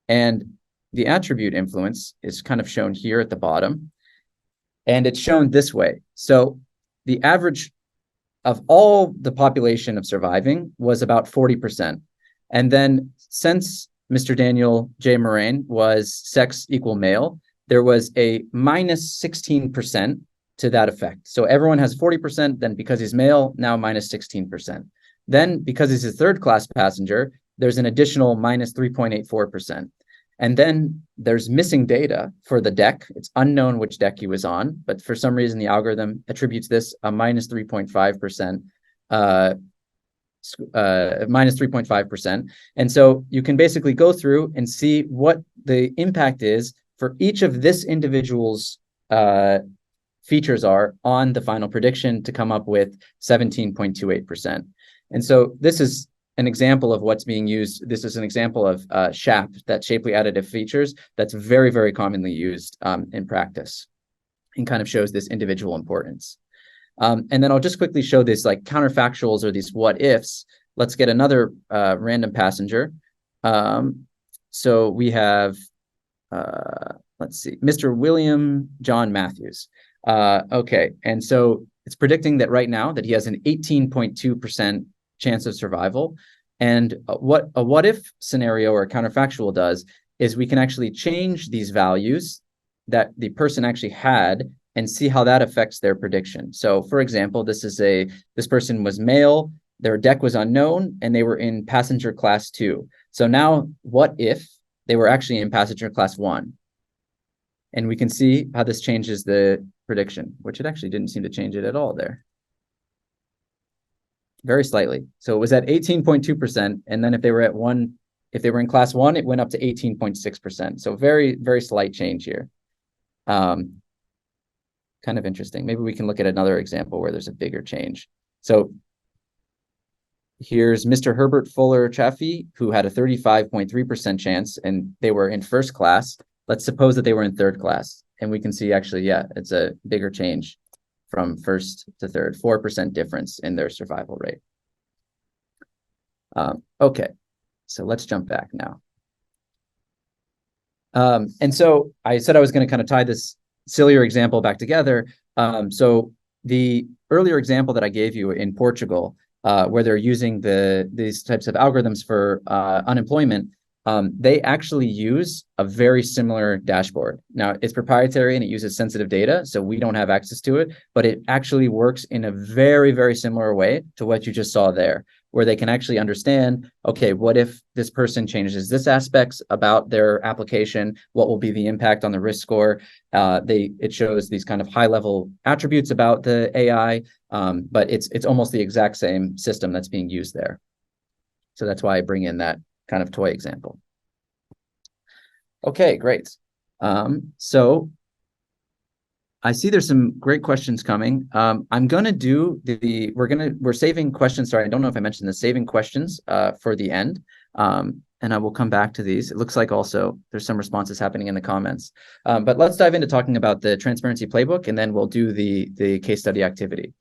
And the attribute influence is kind of shown here at the bottom. And it's shown this way. So the average of all the population of surviving was about 40%. And then since Mr. Daniel J. Moran was sex equal male, there was a minus 16% to that effect. So everyone has 40%, then because he's male, now minus 16%. Then because he's a third class passenger, there's an additional minus 3.84%. And then there's missing data for the deck. It's unknown which deck he was on, but for some reason the algorithm attributes this a minus 3.5%, minus 3.5%. And so you can basically go through and see what the impact is for each of this individual's features are on the final prediction to come up with 17.28%. And so this is an example of what's being used. This is an example of SHAP, that Shapley additive features, that's very, very commonly used in practice and kind of shows this individual importance. And then I'll just quickly show this like counterfactuals or these what ifs. Let's get another random passenger. So we have, let's see, Mr. William John Matthews. Okay, and so it's predicting that right now that he has an 18.2% chance of survival. And what a what if scenario or a counterfactual does is we can actually change these values that the person actually had and see how that affects their prediction. So for example, this person was male, their deck was unknown, and they were in passenger class 2. So now what if they were actually in passenger class 1? And we can see how this changes the prediction, which it actually didn't seem to change it at all there. Very slightly. So it was at 18.2%. And then if they were in class 1, it went up to 18.6%. So very, very slight change here. Kind of interesting. Maybe we can look at another example where there's a bigger change. So here's Mr. Herbert Fuller Chaffee, who had a 35.3% chance, and they were in first class. Let's suppose that they were in third class. And we can see actually, yeah, it's a bigger change from first to third, 4% difference in their survival rate. Okay, so let's jump back now. And so I said I was going to kind of tie this sillier example back together. So the earlier example that I gave you in Portugal, where they're using these types of algorithms for unemployment, they actually use a very similar dashboard. Now, it's proprietary and it uses sensitive data, so we don't have access to it, but it actually works in a very, very similar way to what you just saw there, where they can actually understand, okay, what if this person changes this aspects about their application? What will be the impact on the risk score? It shows these kind of high-level attributes about the AI, but it's almost the exact same system that's being used there. So that's why I bring in that kind of toy example. Okay, great. So I see there's some great questions coming. I'm gonna do we're saving questions. Sorry, I don't know if I mentioned this, saving questions for the end. And I will come back to these. It looks like also there's some responses happening in the comments. But let's dive into talking about the transparency playbook, and then we'll do the case study activity.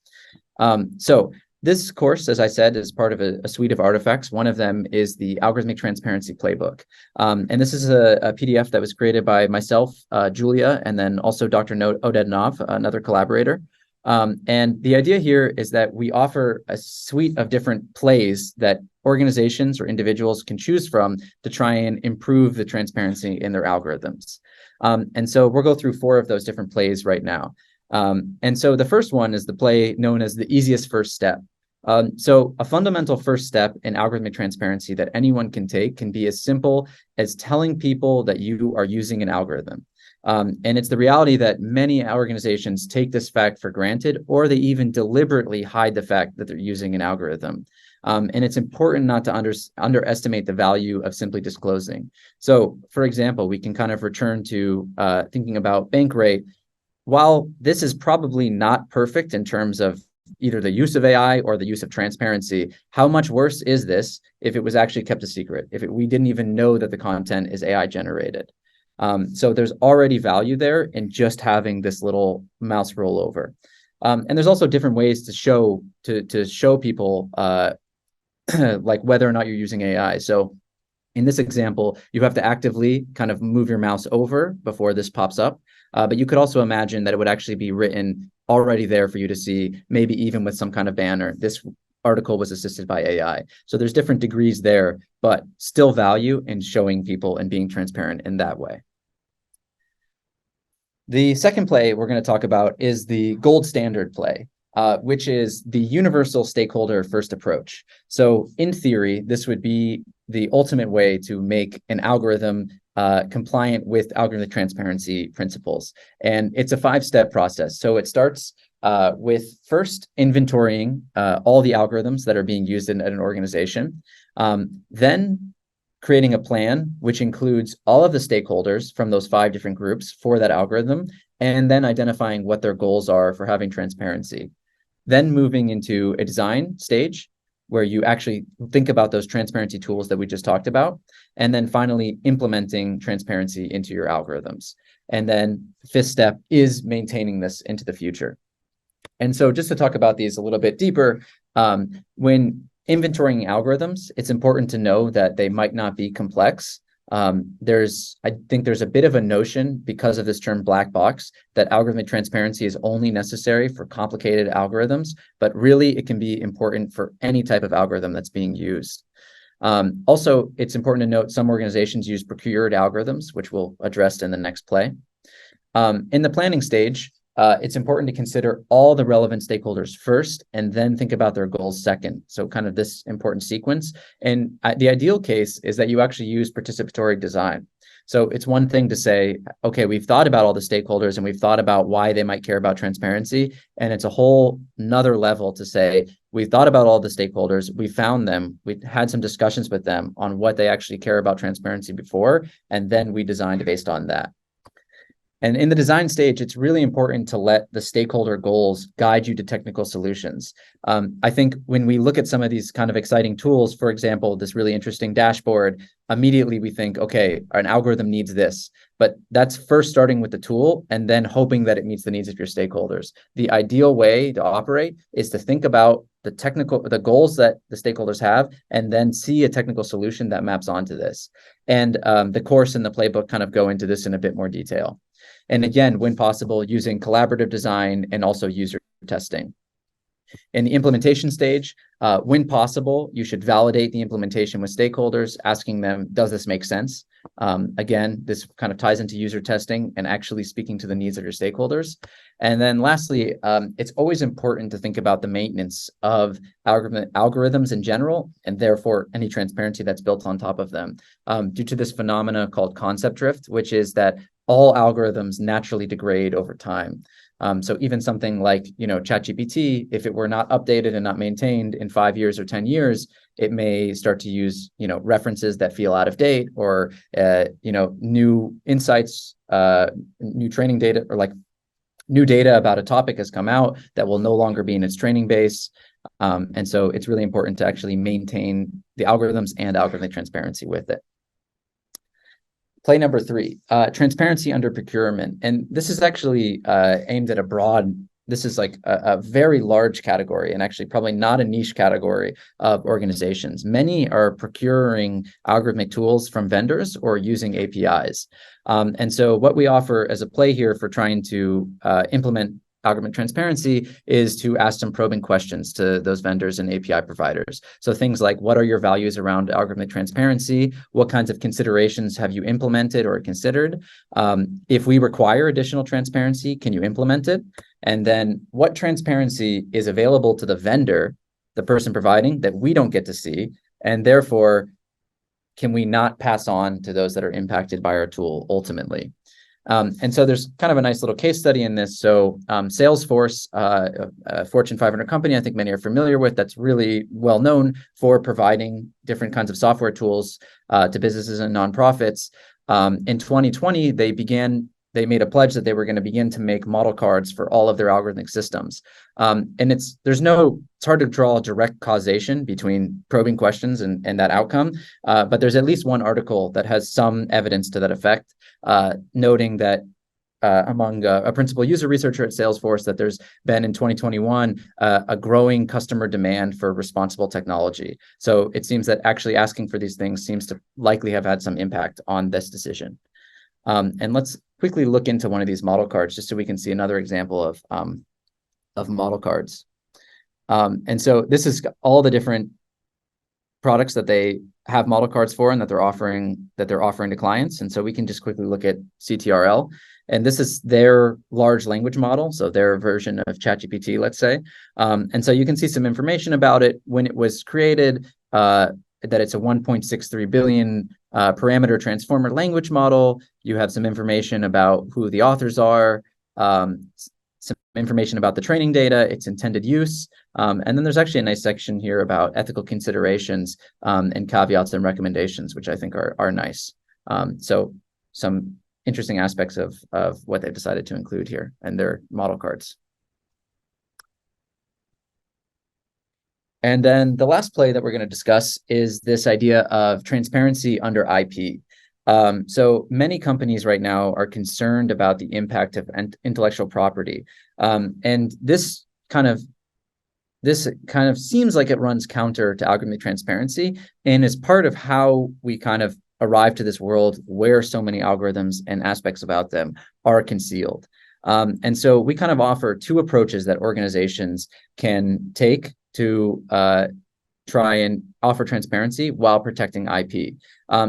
So this course, as I said, is part of a suite of artifacts. One of them is the Algorithmic Transparency Playbook. And this is a PDF that was created by myself, Julia, and then also Dr. Oded Nov, another collaborator. And the idea here is that we offer a suite of different plays that organizations or individuals can choose from to try and improve the transparency in their algorithms. And so we'll go through 4 of those different plays right now. And so the first one is the play known as the easiest first step. So a fundamental first step in algorithmic transparency that anyone can take can be as simple as telling people that you are using an algorithm. And it's the reality that many organizations take this fact for granted, or they even deliberately hide the fact that they're using an algorithm. And it's important not to underestimate the value of simply disclosing. So, for example, we can kind of return to thinking about bank rate. While this is probably not perfect in terms of either the use of AI or the use of transparency, how much worse is this if it was actually kept a secret, if we didn't even know that the content is AI generated? So there's already value there in just having this little mouse rollover. And there's also different ways to show people like whether or not you're using AI. So in this example, you have to actively kind of move your mouse over before this pops up. But you could also imagine that it would actually be written already there for you to see, maybe even with some kind of banner. This article was assisted by AI. So there's different degrees there, but still value in showing people and being transparent in that way. The second play we're going to talk about is the gold standard play, which is the universal stakeholder first approach. So in theory, this would be the ultimate way to make an algorithm compliant with algorithmic transparency principles. And it's a 5-step process. So it starts with first inventorying all the algorithms that are being used in an organization, then creating a plan which includes all of the stakeholders from those 5 different groups for that algorithm, and then identifying what their goals are for having transparency. Then moving into a design stage where you actually think about those transparency tools that we just talked about, and then finally implementing transparency into your algorithms. And then 5th step is maintaining this into the future. And so just to talk about these a little bit deeper, when inventorying algorithms, it's important to know that they might not be complex. I think there's a bit of a notion, because of this term black box, that algorithmic transparency is only necessary for complicated algorithms, but really it can be important for any type of algorithm that's being used. Also, it's important to note some organizations use procured algorithms, which we'll address in the next play. In the planning stage, it's important to consider all the relevant stakeholders first, and then think about their goals second. So kind of this important sequence. And the ideal case is that you actually use participatory design. So it's one thing to say, okay, we've thought about all the stakeholders and we've thought about why they might care about transparency. And it's a whole nother level to say, we've thought about all the stakeholders, we found them, we had some discussions with them on what they actually care about transparency before, and then we designed based on that. And in the design stage, it's really important to let the stakeholder goals guide you to technical solutions. I think when we look at some of these kind of exciting tools, for example, this really interesting dashboard, immediately we think, okay, an algorithm needs this. But that's first starting with the tool and then hoping that it meets the needs of your stakeholders. The ideal way to operate is to think about the goals that the stakeholders have, and then see a technical solution that maps onto this. And the course and the playbook kind of go into this in a bit more detail. And again, when possible, using collaborative design and also user testing. In the implementation stage, when possible, you should validate the implementation with stakeholders, asking them, does this make sense? Again, this kind of ties into user testing and actually speaking to the needs of your stakeholders. And then lastly, it's always important to think about the maintenance of algorithms in general, and therefore any transparency that's built on top of them, due to this phenomena called concept drift, which is that all algorithms naturally degrade over time. So even something like, ChatGPT, if it were not updated and not maintained in 5 years or 10 years, it may start to use, references that feel out of date, or, new insights, new training data, or like new data about a topic has come out that will no longer be in its training base. And so it's really important to actually maintain the algorithms and algorithmic transparency with it. Play number 3, transparency under procurement. And this is actually aimed at this is like a very large category, and actually probably not a niche category of organizations. Many are procuring algorithmic tools from vendors or using APIs. And so what we offer as a play here for trying to implement algorithmic transparency is to ask some probing questions to those vendors and API providers. So things like, what are your values around algorithmic transparency? What kinds of considerations have you implemented or considered? If we require additional transparency, can you implement it? And then what transparency is available to the vendor, the person providing, that we don't get to see? And therefore, can we not pass on to those that are impacted by our tool ultimately? And so there's kind of a nice little case study in this. So Salesforce, a Fortune 500 company, I think many are familiar with, that's really well known for providing different kinds of software tools to businesses and nonprofits. In 2020, they made a pledge that they were going to begin to make model cards for all of their algorithmic systems. And it's hard to draw a direct causation between probing questions and that outcome. But there's at least one article that has some evidence to that effect, noting that among a principal user researcher at Salesforce, that there's been in 2021 a growing customer demand for responsible technology. So it seems that actually asking for these things seems to likely have had some impact on this decision. And let's quickly look into one of these model cards just so we can see another example of model cards. And so this is all the different products that they have model cards for and that they're offering to clients. And so we can just quickly look at CTRL. And this is their large language model, so their version of ChatGPT, let's say. And so you can see some information about it when it was created, that it's a 1.63 billion parameter transformer language model. You have some information about who the authors are, some information about the training data, its intended use. And then there's actually a nice section here about ethical considerations and caveats and recommendations, which I think are nice. So some interesting aspects of what they've decided to include here and their model cards. And then the last play that we're going to discuss is this idea of transparency under IP. So many companies right now are concerned about the impact of intellectual property. And this kind of seems like it runs counter to algorithmic transparency and is part of how we kind of arrive to this world where so many algorithms and aspects about them are concealed. And so we kind of offer two approaches that organizations can take to try and offer transparency while protecting IP.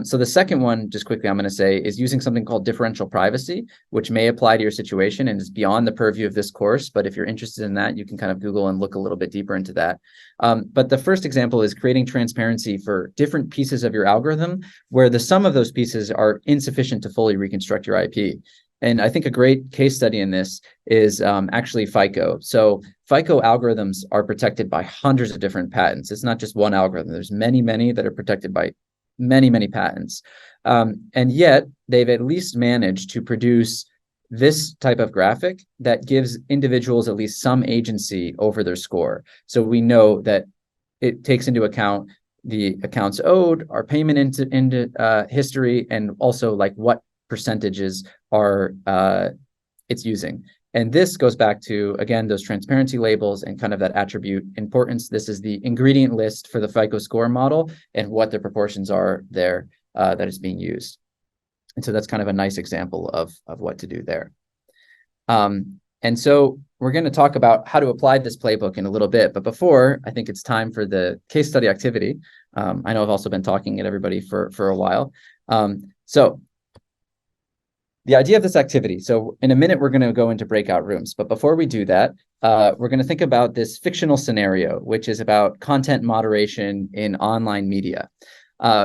So the second one, just quickly, I'm going to say, is using something called differential privacy, which may apply to your situation and is beyond the purview of this course. But if you're interested in that, you can kind of Google and look a little bit deeper into that. But the first example is creating transparency for different pieces of your algorithm, where the sum of those pieces are insufficient to fully reconstruct your IP. And I think a great case study in this is actually FICO. So FICO algorithms are protected by hundreds of different patents. It's not just one algorithm. There's many, many that are protected by many, many patents. And yet they've at least managed to produce this type of graphic that gives individuals at least some agency over their score. So we know that it takes into account the accounts owed, our payment into history, and also like what percentages are it's using. And this goes back to, again, those transparency labels and kind of that attribute importance. This is the ingredient list for the FICO score model and what the proportions are there that is being used. And so that's kind of a nice example of what to do there. And so we're going to talk about how to apply this playbook in a little bit. But before, I think it's time for the case study activity. I know I've also been talking at everybody for a while. So the idea of this activity, so in a minute, we're going to go into breakout rooms. But before we do that, we're going to think about this fictional scenario, which is about content moderation in online media.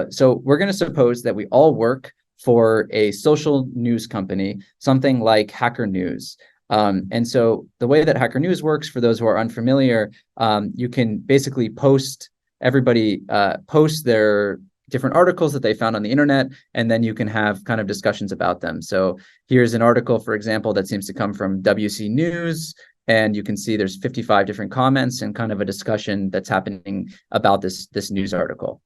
So we're going to suppose that we all work for a social news company, something like Hacker News. And so the way that Hacker News works, for those who are unfamiliar, you can basically everybody post their different articles that they found on the internet, and then you can have kind of discussions about them. So here's an article, for example, that seems to come from WC News, and you can see there's 55 different comments and kind of a discussion that's happening about this news article.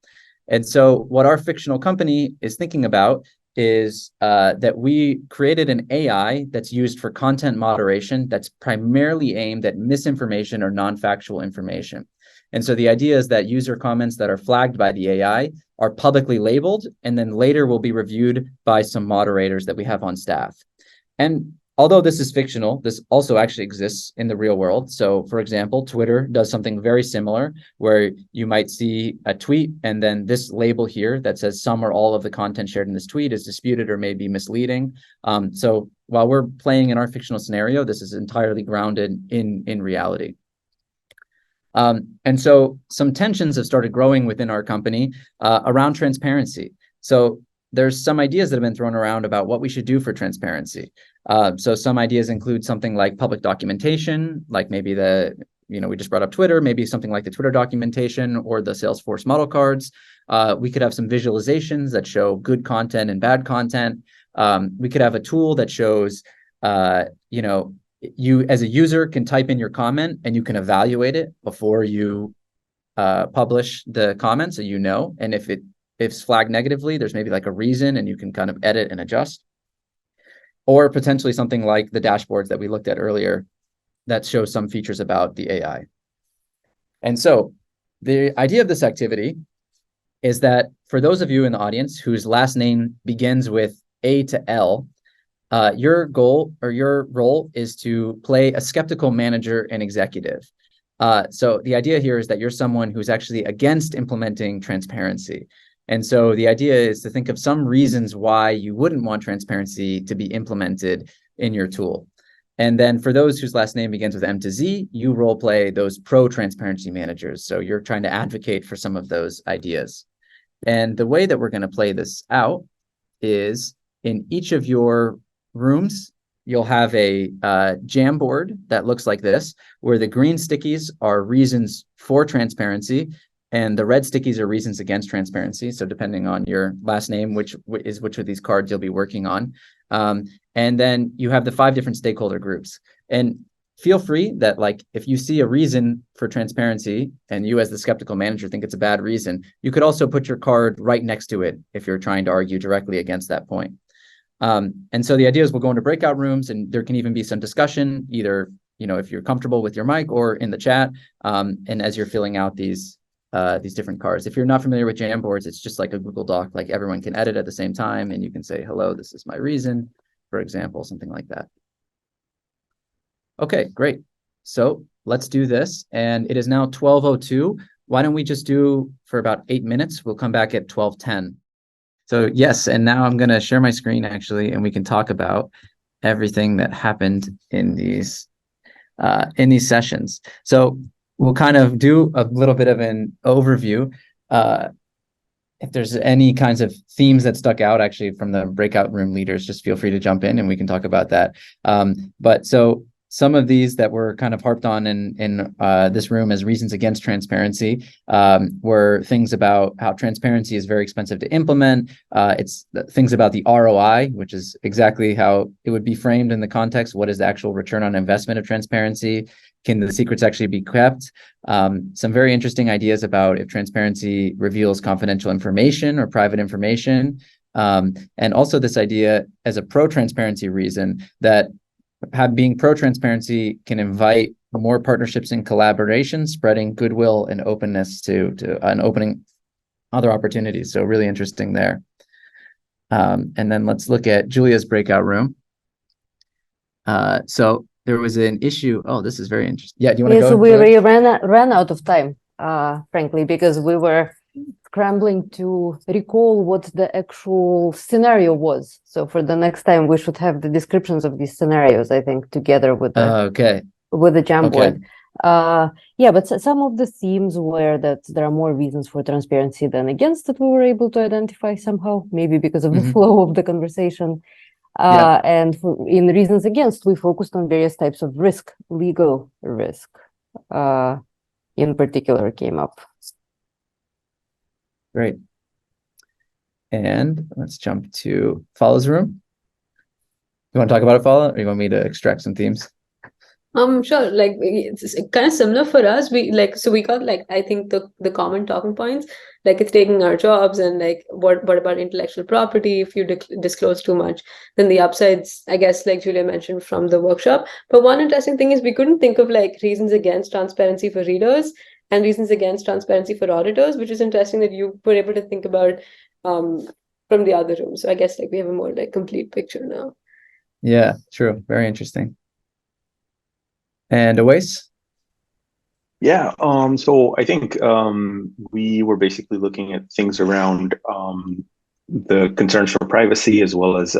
And so what our fictional company is thinking about is that we created an AI that's used for content moderation that's primarily aimed at misinformation or non-factual information. And so the idea is that user comments that are flagged by the AI are publicly labeled and then later will be reviewed by some moderators that we have on staff. And although this is fictional, this also actually exists in the real world. So for example, Twitter does something very similar where you might see a tweet and then this label here that says some or all of the content shared in this tweet is disputed or may be misleading. So while we're playing in our fictional scenario, this is entirely grounded in reality. And so some tensions have started growing within our company around transparency. So there's some ideas that have been thrown around about what we should do for transparency. So some ideas include something like public documentation, like maybe we just brought up Twitter, maybe something like the Twitter documentation or the Salesforce model cards. We could have some visualizations that show good content and bad content. We could have a tool that shows, you as a user can type in your comment and you can evaluate it before you publish the comment, so you know. And if it's flagged negatively, there's maybe like a reason and you can kind of edit and adjust. Or potentially something like the dashboards that we looked at earlier that show some features about the AI. And so the idea of this activity is that for those of you in the audience whose last name begins with A to L, your goal or your role is to play a skeptical manager and executive. So the idea here is that you're someone who's actually against implementing transparency. And so the idea is to think of some reasons why you wouldn't want transparency to be implemented in your tool. And then for those whose last name begins with M to Z, you role play those pro-transparency managers. So you're trying to advocate for some of those ideas. And the way that we're going to play this out is in each of your rooms, you'll have a Jamboard that looks like this, where the green stickies are reasons for transparency, and the red stickies are reasons against transparency. So depending on your last name, which of these cards you'll be working on. And then you have the 5 different stakeholder groups. And feel free that, like, if you see a reason for transparency and you as the skeptical manager think it's a bad reason, you could also put your card right next to it if you're trying to argue directly against that point. And so the idea is we'll go into breakout rooms and there can even be some discussion, either, if you're comfortable with your mic or in the chat. And as you're filling out these different cards. If you're not familiar with Jamboards, it's just like a Google Doc, like everyone can edit at the same time and you can say, hello, this is my reason, for example, something like that. Okay, great. So let's do this. And it is now 12:02. why don't we just do for about 8 minutes? We'll come back at 12:10. So yes, and now I'm going to share my screen actually, and we can talk about everything that happened in these sessions. So we'll kind of do a little bit of an overview. If there's any kinds of themes that stuck out actually from the breakout room leaders, just feel free to jump in and we can talk about that. But so some of these that were kind of harped on in this room as reasons against transparency were things about how transparency is very expensive to implement. It's things about the ROI, which is exactly how it would be framed in the context. What is the actual return on investment of transparency? Can the secrets actually be kept? Some very interesting ideas about if transparency reveals confidential information or private information. And also this idea as a pro-transparency reason that being pro-transparency can invite more partnerships and collaboration, spreading goodwill and openness to and opening other opportunities. So really interesting there. And then let's look at Julia's breakout room. So there was an issue. Oh, this is very interesting. Yeah, do you want to go? So we ran out of time, frankly, because we were scrambling to recall what the actual scenario was. So for the next time, we should have the descriptions of these scenarios, I think, together with the with the Jamboard. Yeah, but some of the themes were that there are more reasons for transparency than against that we were able to identify somehow, maybe because of the flow of the conversation. And in reasons against, we focused on various types of risk, legal risk, in particular, came up. Great. And let's jump to Follows room. You want to talk about it, Follow, or you want me to extract some themes? Sure. Like it's kind of similar for us. We got I think the common talking points, like it's taking our jobs, and like what about intellectual property if you disclose too much. Then the upsides, I guess, like Julia mentioned from the workshop. But one interesting thing is we couldn't think of like reasons against transparency for readers and reasons against transparency for auditors, which is interesting that you were able to think about from the other room. So I guess like we have a more like complete picture now. Yeah, true. Very interesting. And Awais? Yeah, so I think we were basically looking at things around the concerns for privacy, as well as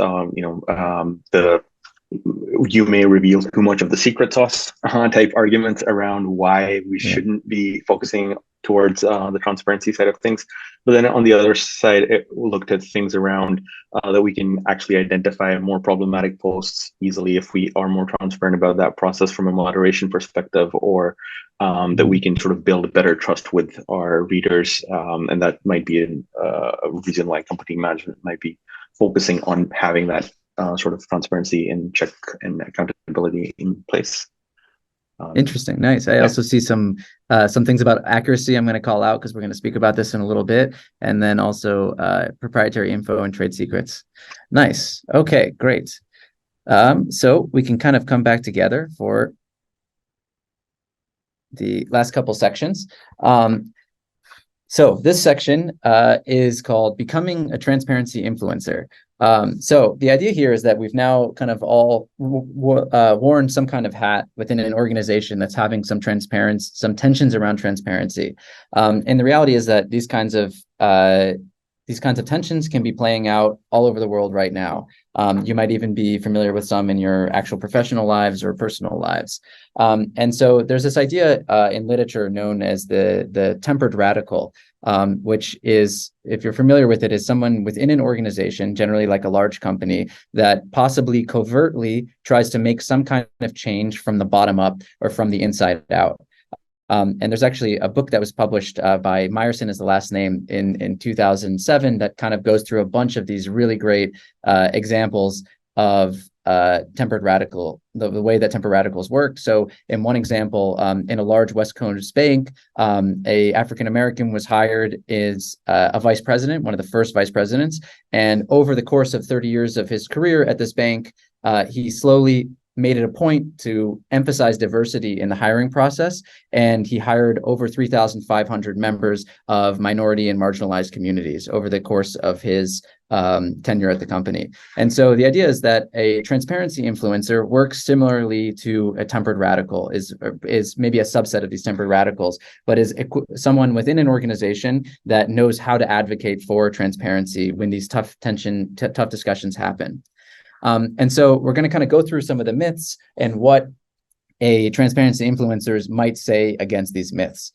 you may reveal too much of the secret sauce type arguments around why we shouldn't be focusing towards the transparency side of things. But then on the other side, it looked at things around that we can actually identify more problematic posts easily if we are more transparent about that process from a moderation perspective, or that we can sort of build better trust with our readers. And that might be a reason why company management might be focusing on having that sort of transparency and check and accountability in place. Interesting. Nice. I also see some things about accuracy I'm going to call out because we're going to speak about this in a little bit. And then also proprietary info and trade secrets. Nice. Okay, great. So we can kind of come back together for the last couple sections. So this section is called Becoming a Transparency Influencer. So the idea here is that we've now kind of all worn some kind of hat within an organization that's having some tensions around transparency. And the reality is that these kinds of tensions can be playing out all over the world right now. You might even be familiar with some in your actual professional lives or personal lives. And so there's this idea in literature known as the tempered radical, which is, if you're familiar with it, is someone within an organization, generally like a large company, that possibly covertly tries to make some kind of change from the bottom up or from the inside out. And there's actually a book that was published by Meyerson is the last name in 2007 that kind of goes through a bunch of these really great examples of tempered radical, the way that tempered radicals work. So in one example, in a large West Coast bank, a African-American was hired as a vice president, one of the first vice presidents. And over the course of 30 years of his career at this bank, he slowly made it a point to emphasize diversity in the hiring process, and he hired over 3,500 members of minority and marginalized communities over the course of his tenure at the company. And so the idea is that a transparency influencer works similarly to a tempered radical, is maybe a subset of these tempered radicals, but is someone within an organization that knows how to advocate for transparency when these tough discussions happen. And so we're going to kind of go through some of the myths and what a transparency influencers might say against these myths.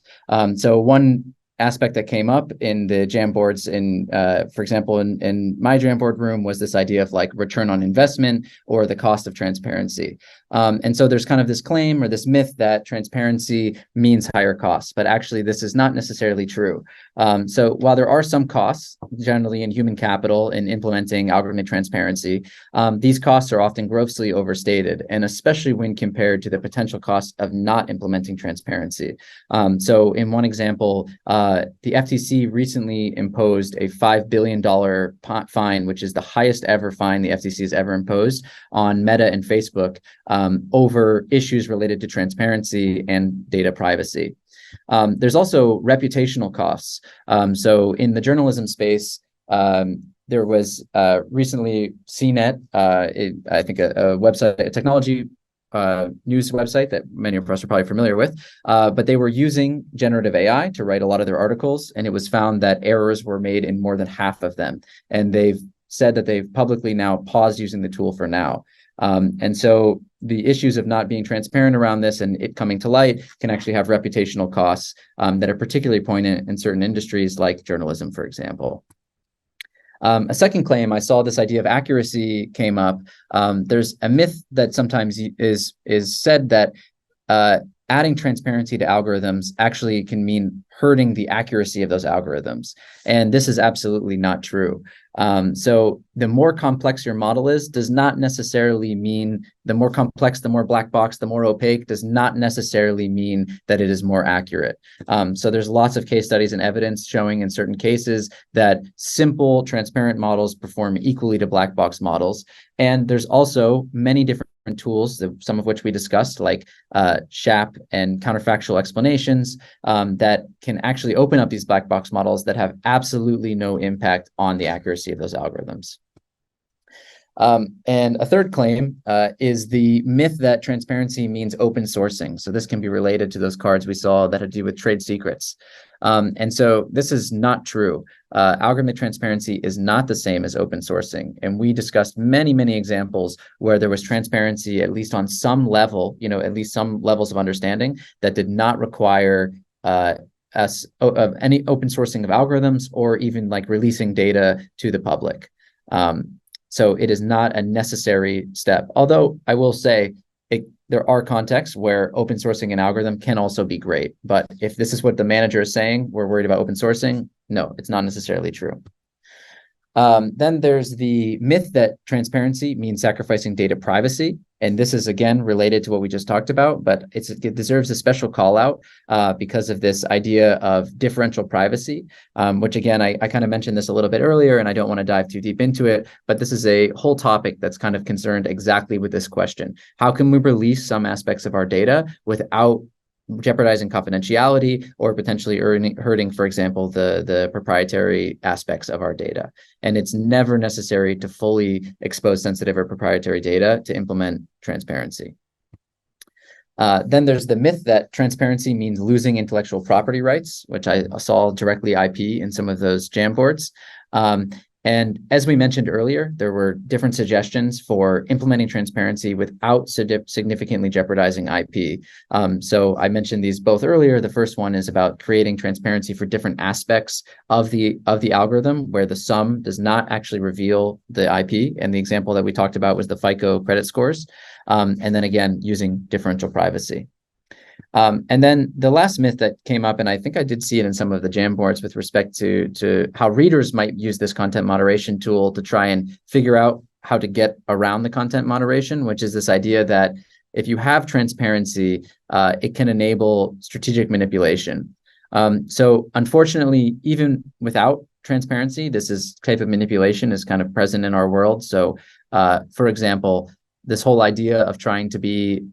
So one aspect that came up in the Jamboards for example, in my Jamboard room was this idea of like return on investment or the cost of transparency. And so there's kind of this claim or this myth that transparency means higher costs, but actually this is not necessarily true. So while there are some costs generally in human capital in implementing algorithmic transparency, these costs are often grossly overstated, and especially when compared to the potential cost of not implementing transparency. So in one example, the FTC recently imposed a $5 billion fine, which is the highest ever fine the FTC has ever imposed on Meta and Facebook over issues related to transparency and data privacy. There's also reputational costs. So in the journalism space, there was recently CNET, I think a website, a technology news website that many of us are probably familiar with, but they were using generative AI to write a lot of their articles, and it was found that errors were made in more than half of them. And they've said that they've publicly now paused using the tool for now. And so the issues of not being transparent around this and it coming to light can actually have reputational costs that are particularly poignant in certain industries like journalism, for example. A second claim, I saw this idea of accuracy came up. There's a myth that sometimes is said that adding transparency to algorithms actually can mean hurting the accuracy of those algorithms. And this is absolutely not true. So the more complex your model is does not necessarily mean the more complex, the more black box, the more opaque does not necessarily mean that it is more accurate. So there's lots of case studies and evidence showing in certain cases that simple transparent models perform equally to black box models. And there's also many different tools, some of which we discussed, like SHAP and counterfactual explanations that can actually open up these black box models that have absolutely no impact on the accuracy of those algorithms. And a third claim is the myth that transparency means open sourcing. So this can be related to those cards we saw that had to do with trade secrets. And so this is not true. Algorithmic transparency is not the same as open sourcing. And we discussed many, many examples where there was transparency, at least on some level, at least some levels of understanding that did not require any open sourcing of algorithms or even like releasing data to the public. So it is not a necessary step. Although I will say there are contexts where open sourcing an algorithm can also be great. But if this is what the manager is saying, we're worried about open sourcing, no, it's not necessarily true. Then there's the myth that transparency means sacrificing data privacy. And this is, again, related to what we just talked about, but it deserves a special call out because of this idea of differential privacy, which, again, I kind of mentioned this a little bit earlier, and I don't want to dive too deep into it, but this is a whole topic that's kind of concerned exactly with this question. How can we release some aspects of our data without jeopardizing confidentiality or potentially hurting, for example, the proprietary aspects of our data? And it's never necessary to fully expose sensitive or proprietary data to implement transparency. Then there's the myth that transparency means losing intellectual property rights, which I saw directly IP in some of those Jamboards. And as we mentioned earlier, there were different suggestions for implementing transparency without significantly jeopardizing IP. So I mentioned these both earlier. The first one is about creating transparency for different aspects of the algorithm where the sum does not actually reveal the IP. And the example that we talked about was the FICO credit scores. And then again, using differential privacy. And then the last myth that came up, and I think I did see it in some of the Jamboards with respect to how readers might use this content moderation tool to try and figure out how to get around the content moderation, which is this idea that if you have transparency, it can enable strategic manipulation. So unfortunately, even without transparency, this type of manipulation is kind of present in our world. So for example, this whole idea of trying to be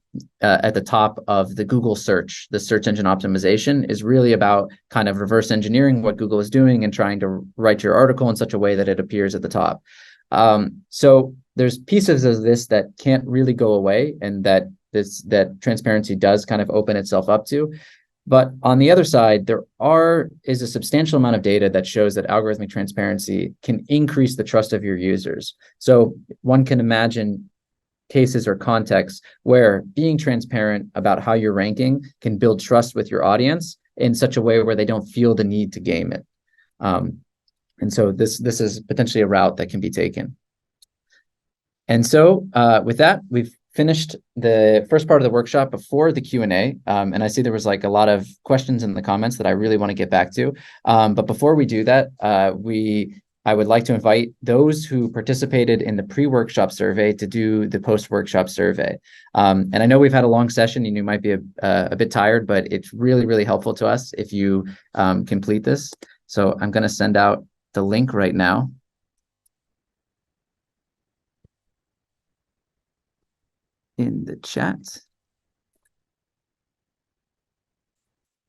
at the top of the Google search, the search engine optimization, is really about kind of reverse engineering what Google is doing and trying to write your article in such a way that it appears at the top. So there's pieces of this that can't really go away, and that transparency does kind of open itself up to. But on the other side, there is a substantial amount of data that shows that algorithmic transparency can increase the trust of your users. So one can imagine cases or contexts where being transparent about how you're ranking can build trust with your audience in such a way where they don't feel the need to game it. And so this is potentially a route that can be taken. And so with that, we've finished the first part of the workshop before the Q&A. And I see there was like a lot of questions in the comments that I really want to get back to. But before we do that, I would like to invite those who participated in the pre-workshop survey to do the post-workshop survey. And I know we've had a long session and you might be a bit tired, but it's really, really helpful to us if you complete this. So I'm going to send out the link right now. In the chat.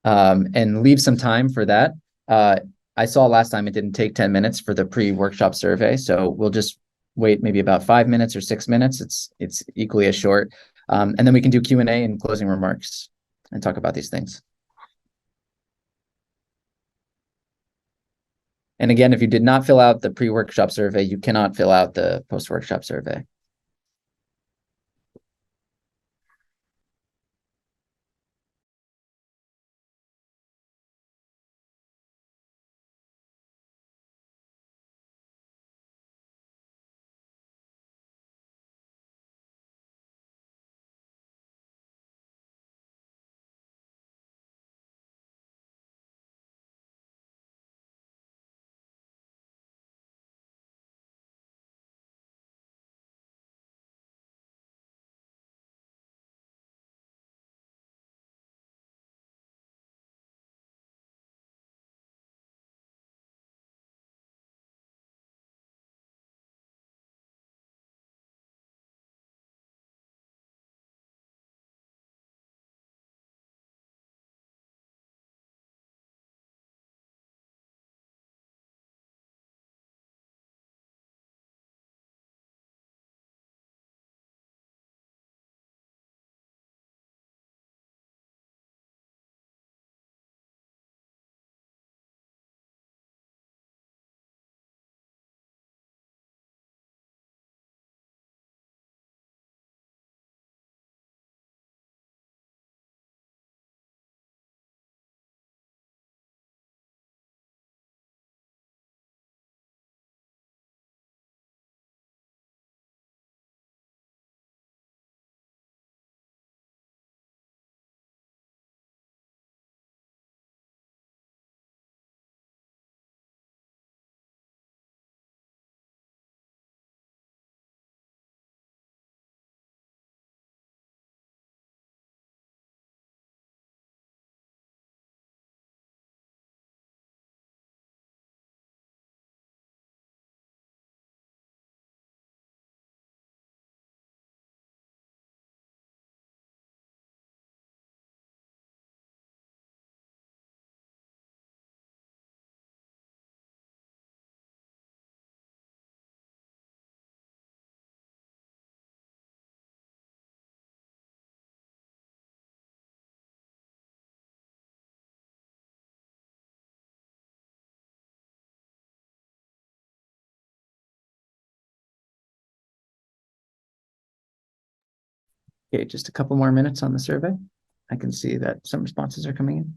And leave some time for that. I saw last time it didn't take 10 minutes for the pre-workshop survey, so we'll just wait maybe about 5 minutes or 6 minutes. It's equally as short. And then we can do Q&A and closing remarks and talk about these things. And again, if you did not fill out the pre-workshop survey, you cannot fill out the post-workshop survey. Okay, just a couple more minutes on the survey. I can see that some responses are coming in.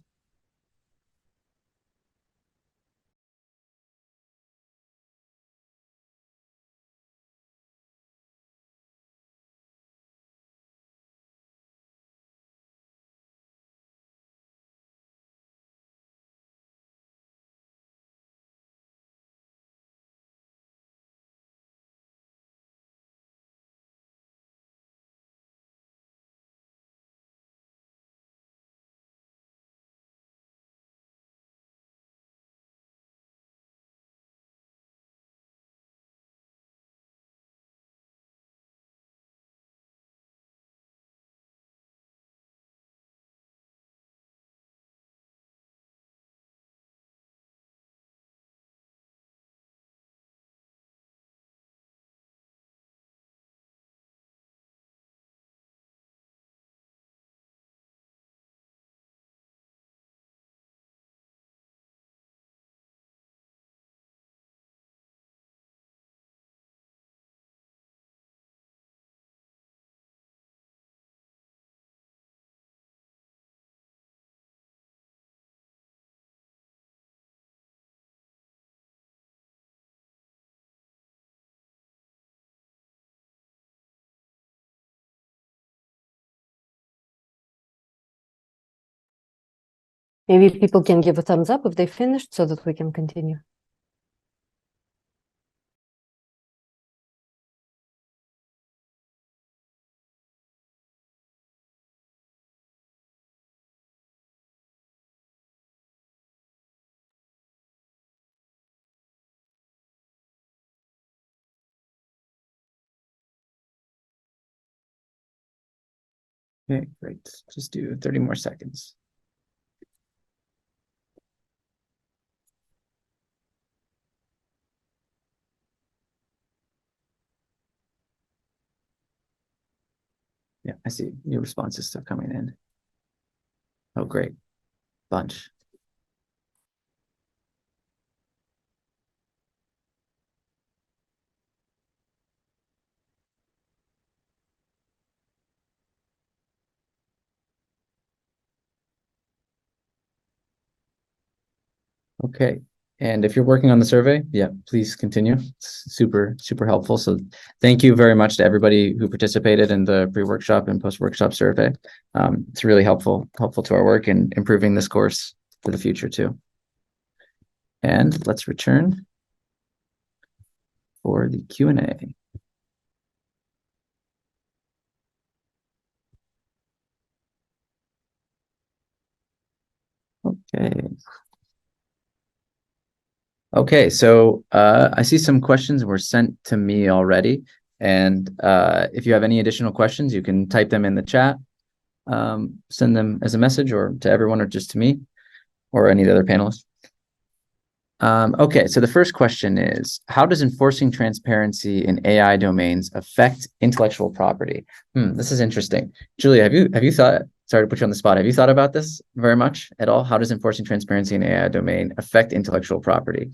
Maybe people can give a thumbs up if they finished so that we can continue. Okay, great. Just do 30 more seconds. Yeah, I see your responses still coming in. Oh, great. Bunch. Okay. And if you're working on the survey, yeah, please continue. It's super, super helpful. So thank you very much to everybody who participated in the pre-workshop and post-workshop survey. It's really helpful to our work and improving this course for the future too. And let's return for the Q&A. Okay. Okay, so I see some questions were sent to me already. And if you have any additional questions, you can type them in the chat, send them as a message or to everyone or just to me or any of the other panelists. Okay, so the first question is, how does enforcing transparency in AI domains affect intellectual property? This is interesting. Julia, have you thought, sorry to put you on the spot, have you thought about this very much at all? How does enforcing transparency in AI domain affect intellectual property?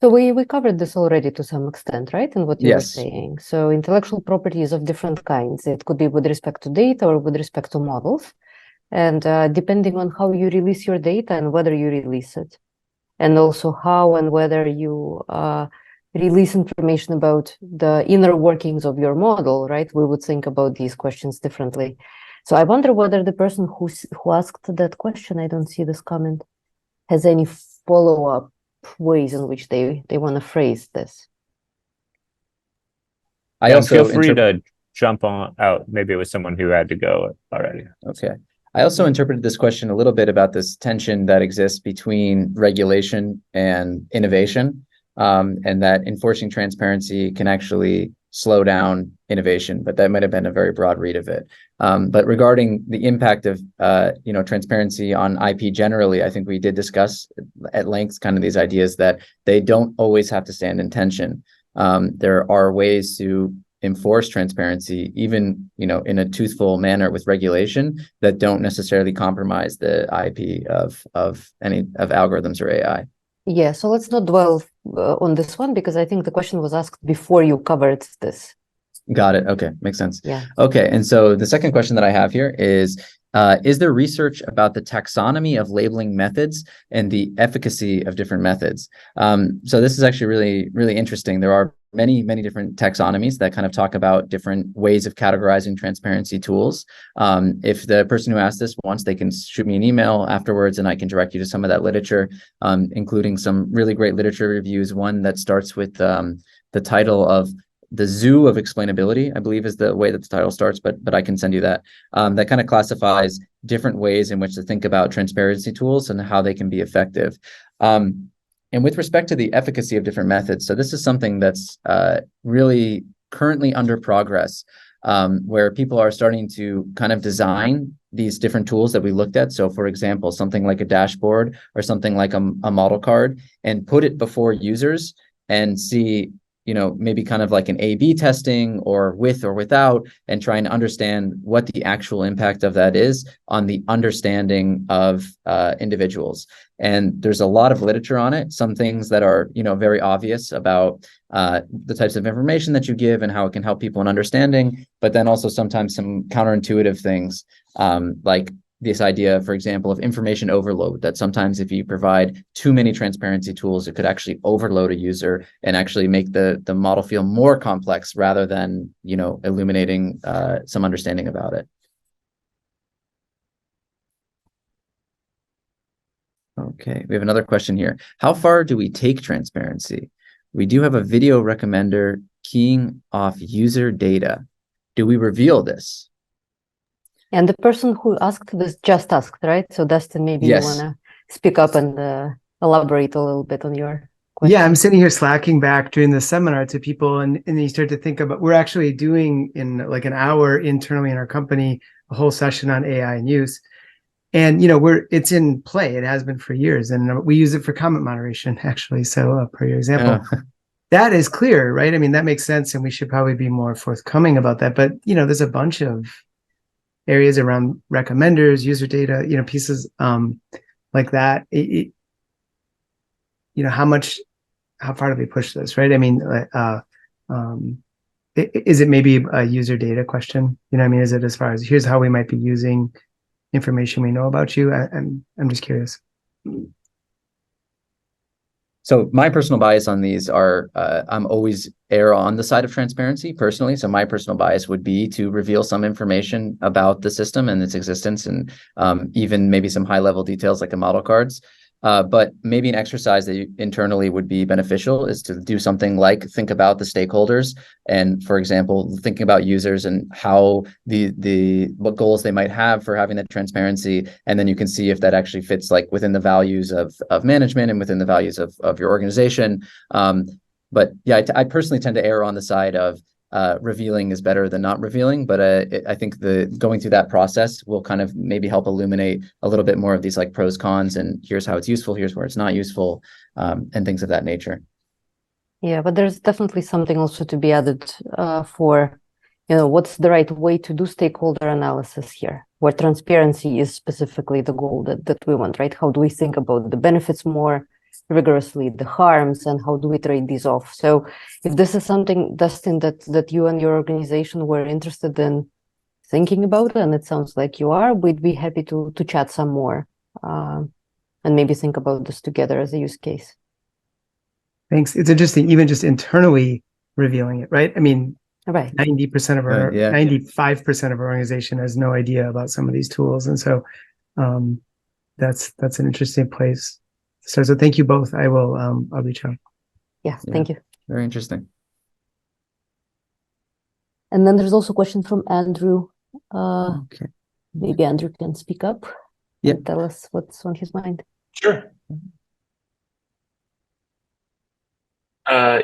So we covered this already to some extent, right? And what you were Yes. saying. So intellectual property is of different kinds. It could be with respect to data or with respect to models. And depending on how you release your data and whether you release it. And also how and whether you release information about the inner workings of your model, right? We would think about these questions differently. So I wonder whether the person who asked that question, I don't see this comment, has any follow-up ways in which they want to phrase this. I also feel free to jump on out. Maybe it was someone who had to go already. Okay. I also interpreted this question a little bit about this tension that exists between regulation and innovation, and that enforcing transparency can actually slow down innovation, but that might have been a very broad read of it. But regarding the impact of transparency on IP generally, I think we did discuss at length kind of these ideas that they don't always have to stand in tension. There are ways to enforce transparency, even in a toothful manner with regulation that don't necessarily compromise the IP of any of algorithms or AI. Yeah, so let's not dwell on this one because I think the question was asked before you covered this. Got it. Okay, makes sense. Yeah. Okay, and so the second question that I have here is there research about the taxonomy of labeling methods and the efficacy of different methods? So this is actually really, really interesting. There are many, many different taxonomies that kind of talk about different ways of categorizing transparency tools. If the person who asked this wants, they can shoot me an email afterwards and I can direct you to some of that literature, including some really great literature reviews. One that starts with the title of The Zoo of Explainability, I believe is the way that the title starts, but I can send you that. That kind of classifies different ways in which to think about transparency tools and how they can be effective. And with respect to the efficacy of different methods, so this is something that's really currently under progress, where people are starting to kind of design these different tools that we looked at. So for example, something like a dashboard or something like a model card, and put it before users and see, maybe kind of like an A/B testing or with or without, and trying to understand what the actual impact of that is on the understanding of individuals. And there's a lot of literature on it, some things that are, very obvious about the types of information that you give and how it can help people in understanding, but then also sometimes some counterintuitive things, like this idea, for example, of information overload, that sometimes if you provide too many transparency tools, it could actually overload a user and actually make the model feel more complex rather than, illuminating some understanding about it. Okay, we have another question here. How far do we take transparency? We do have a video recommender keying off user data. Do we reveal this? And the person who asked this just asked, right? So Dustin, maybe you want to speak up and elaborate a little bit on your question. Yeah, I'm sitting here slacking back during the seminar to people, and you start to think about, we're actually doing in like an hour internally in our company, a whole session on AI and use. And, it's in play. It has been for years. And we use it for comment moderation, actually. So per your example, that is clear, right? I mean, that makes sense. And we should probably be more forthcoming about that. But, there's a bunch of areas around recommenders, user data, pieces like that. How far do we push this, right? I mean, is it maybe a user data question? Is it as far as here's how we might be using information we know about you? I'm just curious. So my personal bias on these are, I'm always err on the side of transparency personally. So my personal bias would be to reveal some information about the system and its existence, and even maybe some high level details like the model cards. But maybe an exercise that internally would be beneficial is to do something like think about the stakeholders, and for example, thinking about users and how what goals they might have for having that transparency, and then you can see if that actually fits like within the values of management and within the values of your organization. But yeah, I personally tend to err on the side of revealing is better than not revealing, but I think going through that process will kind of maybe help illuminate a little bit more of these like pros, cons, and here's how it's useful, here's where it's not useful, and things of that nature. Yeah, but there's definitely something also to be added for, what's the right way to do stakeholder analysis here, where transparency is specifically the goal that we want, right? How do we think about the benefits more rigorously, the harms, and how do we trade these off? So if this is something, Dustin, that you and your organization were interested in thinking about, and it sounds like you are, we'd be happy to chat some more and maybe think about this together as a use case. Thanks. It's interesting, even just internally revealing it, right? I mean, right. 90% of our 95% of our organization has no idea about some of these tools. And so that's an interesting place. So thank you both. I'll reach out. Yeah, thank you. Very interesting. And then there's also a question from Andrew. Okay. Maybe Andrew can speak up and tell us what's on his mind. Sure.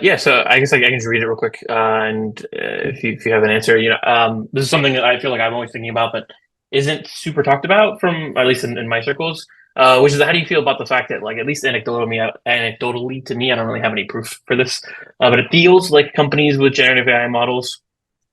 Yeah, so I guess I can just read it real quick, and if you have an answer, this is something that I feel like I'm always thinking about, but isn't super talked about from, at least in my circles, which is how do you feel about the fact that, like, at least anecdotally to me, I don't really have any proof for this, but it feels like companies with generative AI models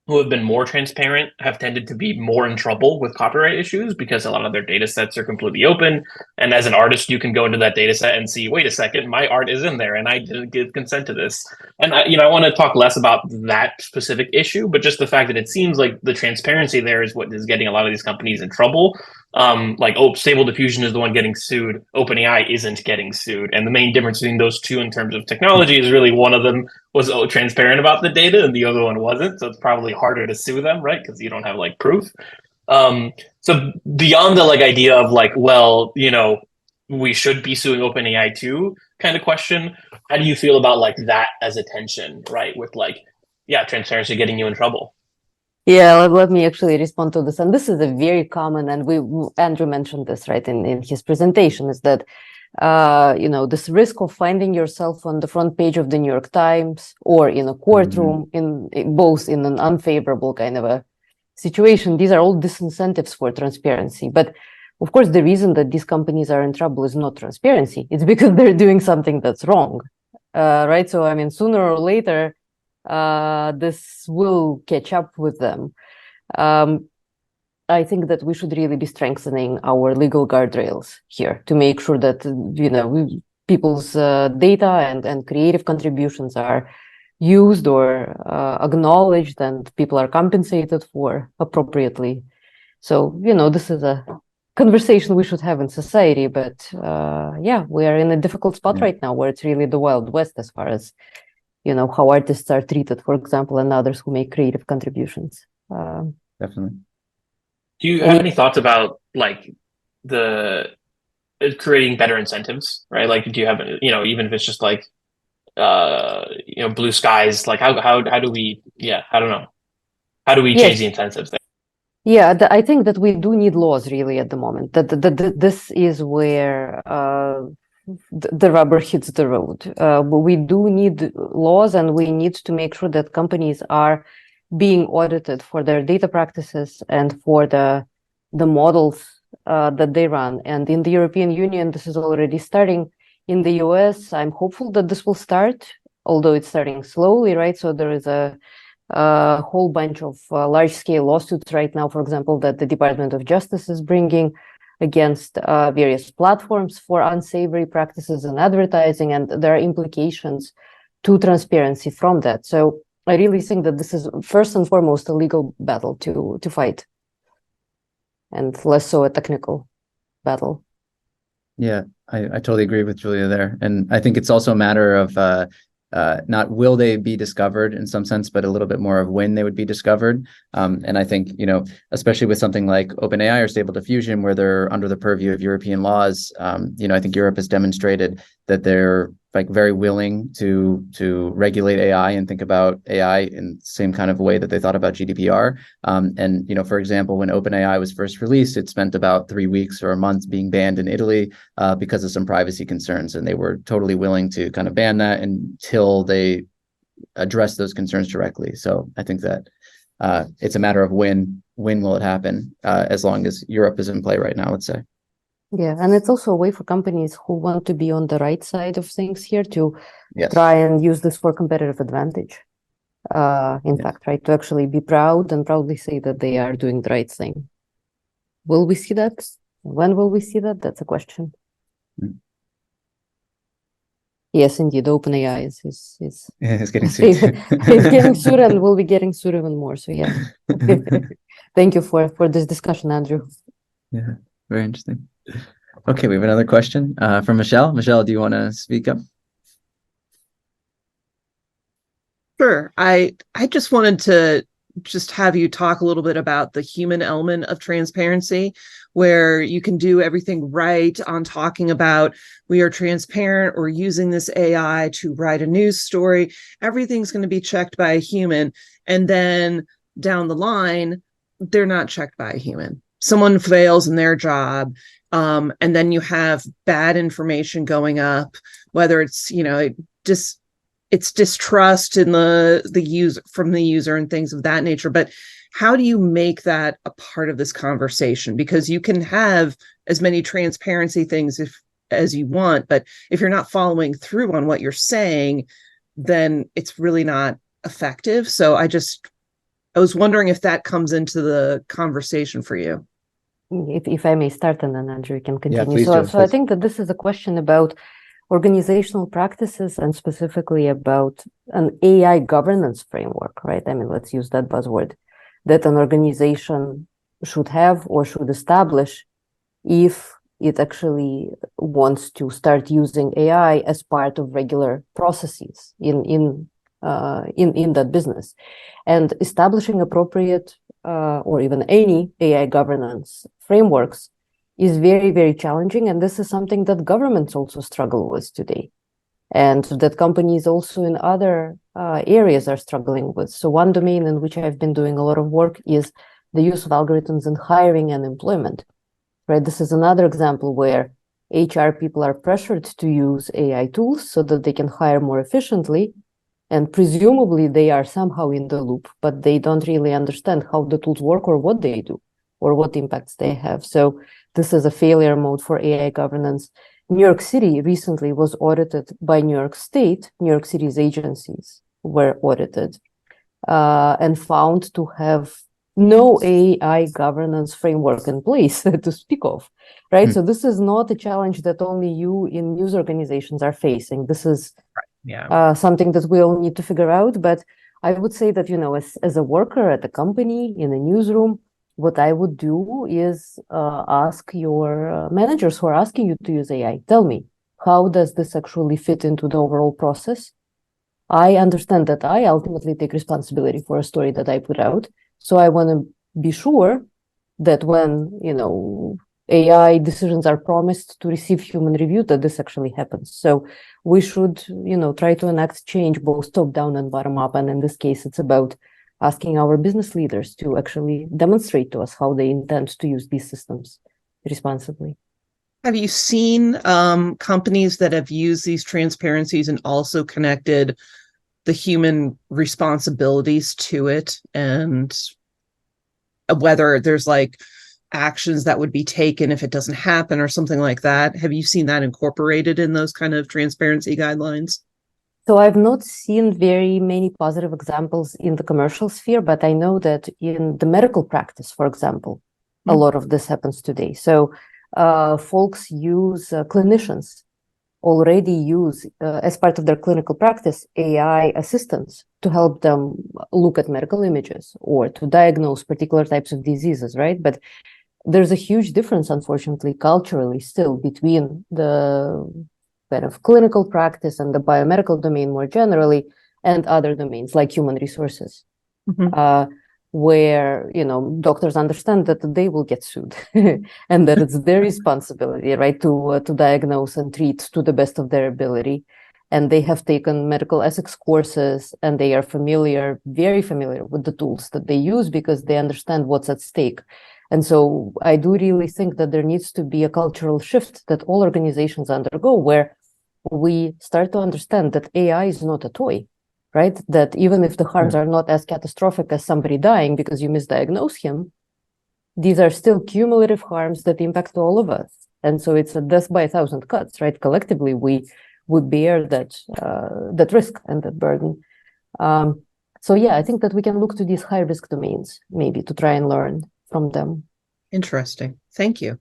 who have been more transparent have tended to be more in trouble with copyright issues because a lot of their data sets are completely open. And as an artist, you can go into that data set and see, wait a second, my art is in there and I didn't give consent to this. And I want to talk less about that specific issue, but just the fact that it seems like the transparency there is what is getting a lot of these companies in trouble. Stable Diffusion is the one getting sued. OpenAI isn't getting sued. And the main difference between those two in terms of technology is really one of them was transparent about the data and the other one wasn't. So it's probably harder to sue them, right? Because you don't have like proof. So beyond the idea of we should be suing OpenAI too kind of question, how do you feel about that as a tension, right? With transparency getting you in trouble? Yeah, let me actually respond to this. And this is a very common, and Andrew mentioned this, right, in his presentation, is that, this risk of finding yourself on the front page of the New York Times or in a courtroom, both in an unfavorable kind of a situation. These are all disincentives for transparency. But of course, the reason that these companies are in trouble is not transparency. It's because they're doing something that's wrong, right? So, I mean, sooner or later, this will catch up with them. I think that we should really be strengthening our legal guardrails here to make sure that people's data and creative contributions are used or acknowledged and people are compensated for appropriately. So this is a conversation we should have in society, but we are in a difficult spot right now where it's really the Wild West as far as how artists are treated, for example, and others who make creative contributions. Definitely. Do you have any thoughts about the creating better incentives, right? Like, do you have, even if it's just like, blue skies, like how do we, I don't know. How do we change the incentives there? Yeah, I think that we do need laws really at the moment. That this is where the rubber hits the road. We do need laws, and we need to make sure that companies are being audited for their data practices and for the models that they run. And in the European Union, this is already starting. In the US, I'm hopeful that this will start, although it's starting slowly, right? So there is a whole bunch of large-scale lawsuits right now, for example, that the Department of Justice is bringing against various platforms for unsavory practices in advertising, and there are implications to transparency from that. So I really think that this is first and foremost a legal battle to fight, and less so a technical battle. Yeah, I totally agree with Julia there. And I think it's also a matter of not will they be discovered in some sense, but a little bit more of when they would be discovered. And I think, especially with something like OpenAI or Stable Diffusion, where they're under the purview of European laws, I think Europe has demonstrated that they're like very willing to regulate AI and think about AI in the same kind of way that they thought about GDPR. And for example, when OpenAI was first released, it spent about 3 weeks or a month being banned in Italy because of some privacy concerns, and they were totally willing to kind of ban that until they address those concerns directly. So I think that it's a matter of when will it happen, as long as Europe is in play right now, let's say. Yeah, and it's also a way for companies who want to be on the right side of things here to try and use this for competitive advantage. In fact, right, to actually be proud and proudly say that they are doing the right thing. Will we see that? When will we see that? That's a question. Yes, indeed, OpenAI is it's getting sued. It's getting sued, and will be getting sued even more. So yeah, thank you for this discussion, Andrew. Yeah, very interesting. Okay, we have another question from Michelle. Michelle, do you want to speak up? Sure. I just wanted to have you talk a little bit about the human element of transparency, where you can do everything right on talking about we are transparent or using this AI to write a news story. Everything's going to be checked by a human. And then down the line, they're not checked by a human. Someone fails in their job. And then you have bad information going up, whether it's, it's distrust in the user from the user and things of that nature. But how do you make that a part of this conversation? Because you can have as many transparency things as you want, but if you're not following through on what you're saying, then it's really not effective. So I was wondering if that comes into the conversation for you. If I may start, and then Andrew can continue. Yeah, please, so I think that this is a question about organizational practices, and specifically about an AI governance framework, right? I mean, let's use that buzzword, that an organization should have or should establish if it actually wants to start using AI as part of regular processes in that business, and establishing appropriate or even any AI governance frameworks is very, very challenging. And this is something that governments also struggle with today, and that companies also in other areas are struggling with. So one domain in which I've been doing a lot of work is the use of algorithms in hiring and employment, right? This is another example where HR people are pressured to use AI tools so that they can hire more efficiently. And presumably they are somehow in the loop, but they don't really understand how the tools work or what they do or what impacts they have. So this is a failure mode for AI governance. New York City recently was audited by New York State. New York City's agencies were audited and found to have no AI governance framework in place to speak of, right? So this is not a challenge that only you in news organizations are facing. This is something that we all need to figure out. But I would say that, as a worker at a company, in a newsroom, what I would do is ask your managers who are asking you to use AI, tell me, how does this actually fit into the overall process? I understand that I ultimately take responsibility for a story that I put out. So I want to be sure that when, AI decisions are promised to receive human review, that this actually happens. So we should, try to enact change both top down and bottom up. And in this case, it's about asking our business leaders to actually demonstrate to us how they intend to use these systems responsibly. Have you seen companies that have used these transparencies and also connected the human responsibilities to it, and whether there's like actions that would be taken if it doesn't happen or something like that? Have you seen that incorporated in those kind of transparency guidelines? So I've not seen very many positive examples in the commercial sphere, but I know that in the medical practice, for example, a lot of this happens today. So folks use, clinicians already use, as part of their clinical practice, AI assistants to help them look at medical images or to diagnose particular types of diseases, right? But there's a huge difference, unfortunately, culturally still between the kind of clinical practice and the biomedical domain more generally and other domains like human resources. Where doctors understand that they will get sued and that it's their responsibility, right, to diagnose and treat to the best of their ability. And they have taken medical ethics courses, and they are very familiar with the tools that they use because they understand what's at stake. And so I do really think that there needs to be a cultural shift that all organizations undergo, where we start to understand that AI is not a toy. Right? That even if the harms are not as catastrophic as somebody dying because you misdiagnose him, these are still cumulative harms that impact all of us. And so it's a death by 1,000 cuts, right? Collectively, we bear that risk and that burden. So yeah, I think that we can look to these high risk domains maybe to try and learn from them. Interesting. Thank you.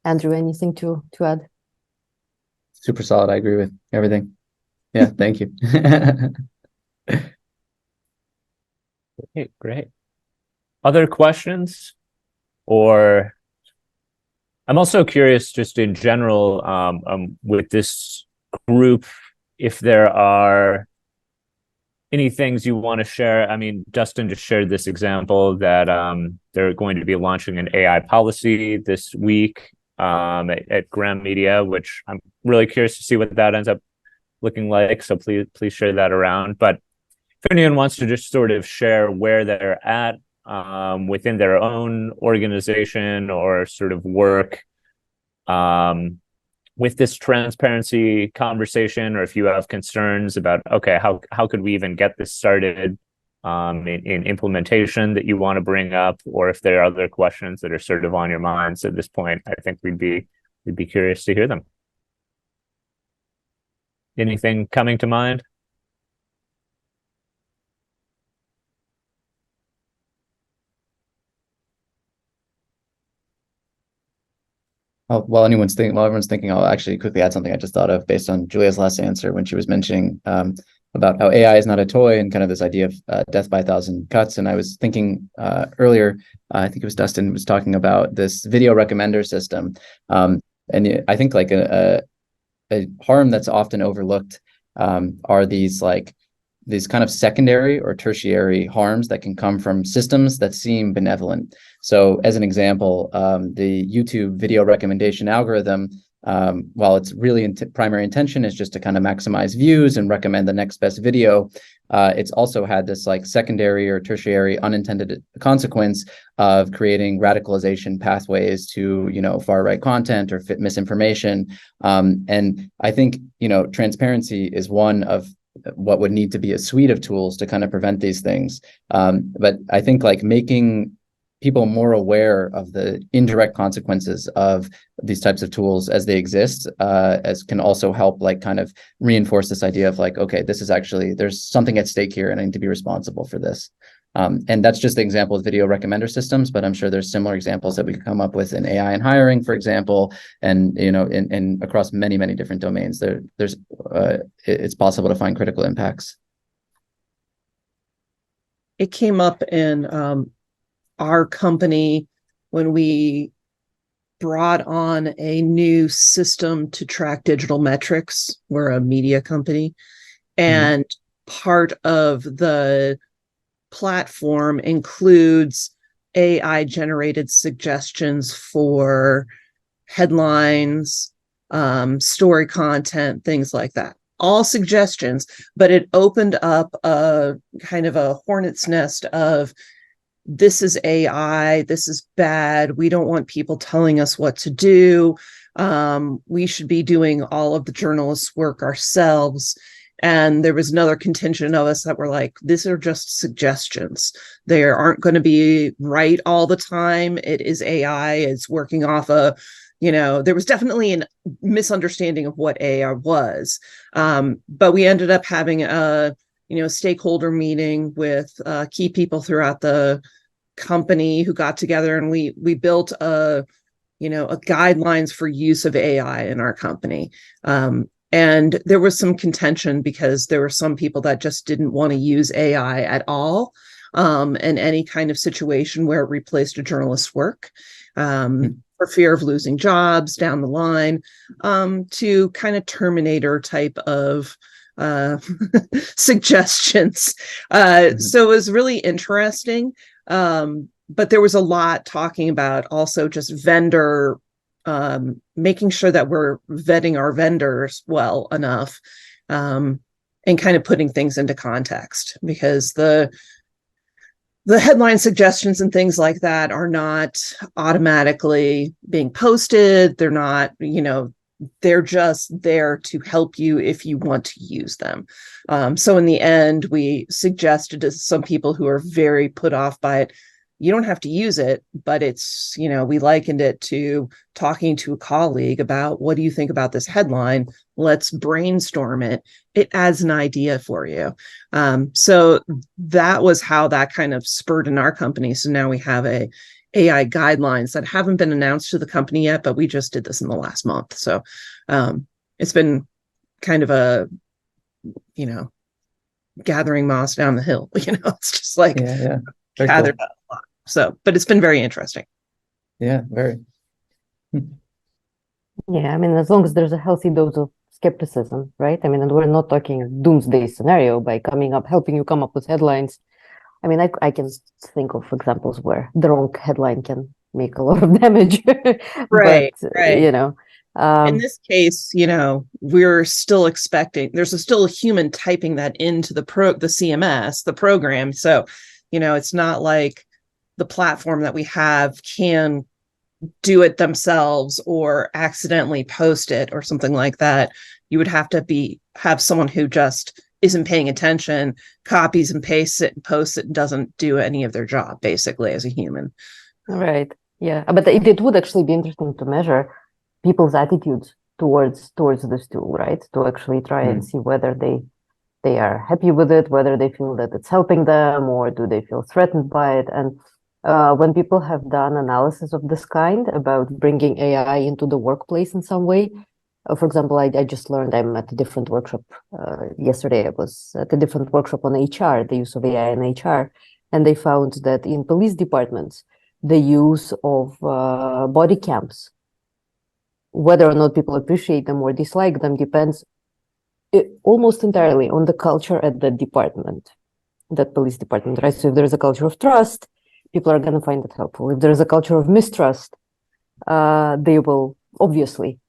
Andrew, anything to add? Super solid. I agree with everything. Yeah, thank you. Great. Other questions? Or I'm also curious, just in general, with this group, if there are any things you want to share. I mean, Dustin just shared this example that they're going to be launching an AI policy this week at Graham Media, which I'm really curious to see what that ends up looking like. So please share that around. But if anyone wants to just sort of share where they're at within their own organization or sort of work with this transparency conversation, or if you have concerns about, okay, how could we even get this started in implementation that you want to bring up, or if there are other questions that are sort of on your minds at this point, I think we'd be curious to hear them. Anything coming to mind? While everyone's thinking, I'll actually quickly add something I just thought of based on Julia's last answer when she was mentioning about how AI is not a toy and kind of this idea of death by 1,000 cuts. And I was thinking earlier, I think it was Dustin was talking about this video recommender system. And I think like a harm that's often overlooked are these kind of secondary or tertiary harms that can come from systems that seem benevolent. So as an example, the YouTube video recommendation algorithm, while its really primary intention is just to kind of maximize views and recommend the next best video, it's also had this like secondary or tertiary unintended consequence of creating radicalization pathways to, far right content or misinformation. And I think, transparency is one of what would need to be a suite of tools to kind of prevent these things. But I think like making people more aware of the indirect consequences of these types of tools as they exist, as can also help like kind of reinforce this idea of like, okay, this is actually, there's something at stake here and I need to be responsible for this. And that's just the example of video recommender systems, but I'm sure there's similar examples that we could come up with in AI and hiring, for example, and in across many, many different domains. It's possible to find critical impacts. It came up in our company when we brought on a new system to track digital metrics. We're a media company, and part of the platform includes AI generated suggestions for headlines, story content, things like that. All suggestions, but it opened up a kind of a hornet's nest of, this is AI, this is bad, we don't want people telling us what to do, we should be doing all of the journalists' work ourselves. And there was another contingent of us that were like, these are just suggestions. They aren't going to be right all the time. It is AI, it's working off a, there was definitely a misunderstanding of what AI was. But we ended up having a, stakeholder meeting with key people throughout the company who got together, and we built a guidelines for use of AI in our company. And there was some contention because there were some people that just didn't want to use AI at all in any kind of situation where it replaced a journalist's work. For fear of losing jobs down the line, to kind of Terminator type of suggestions. So it was really interesting. But there was a lot talking about also just vendor, making sure that we're vetting our vendors well enough, and kind of putting things into context, because the headline suggestions and things like that are not automatically being posted. They're not, they're just there to help you if you want to use them. So in the end, we suggested to some people who are very put off by it, you don't have to use it, but it's, we likened it to talking to a colleague about, what do you think about this headline? Let's brainstorm it. It adds an idea for you. So that was how that kind of spurred in our company. So now we have AI guidelines that haven't been announced to the company yet, but we just did this in the last month. So it's been kind of a, gathering moss down the hill. It's just like gathered up a lot. So, but it's been very interesting. Yeah, very. Yeah, I mean, as long as there's a healthy dose of skepticism, right? I mean, and we're not talking doomsday scenario by helping you come up with headlines. I mean, I can think of examples where the wrong headline can make a lot of damage. Right, but, right. In this case, we're still expecting, there's still a human typing that into the CMS, the program. So, it's not like the platform that we have can do it themselves or accidentally post it or something like that. You would have to have someone who just isn't paying attention, copies and pastes it and posts it, and doesn't do any of their job, basically, as a human. Right. Yeah. But it would actually be interesting to measure people's attitudes towards this tool, right? To actually try and see whether they are happy with it, whether they feel that it's helping them, or do they feel threatened by it. And when people have done analysis of this kind about bringing AI into the workplace in some way, for example, I just learned, I'm at a different workshop. Yesterday I was at a different workshop on HR, the use of AI in HR, and they found that in police departments, the use of body cams, whether or not people appreciate them or dislike them, depends almost entirely on the culture at the department, that police department, right? So if there's a culture of trust, people are going to find it helpful. If there's a culture of mistrust, they will obviously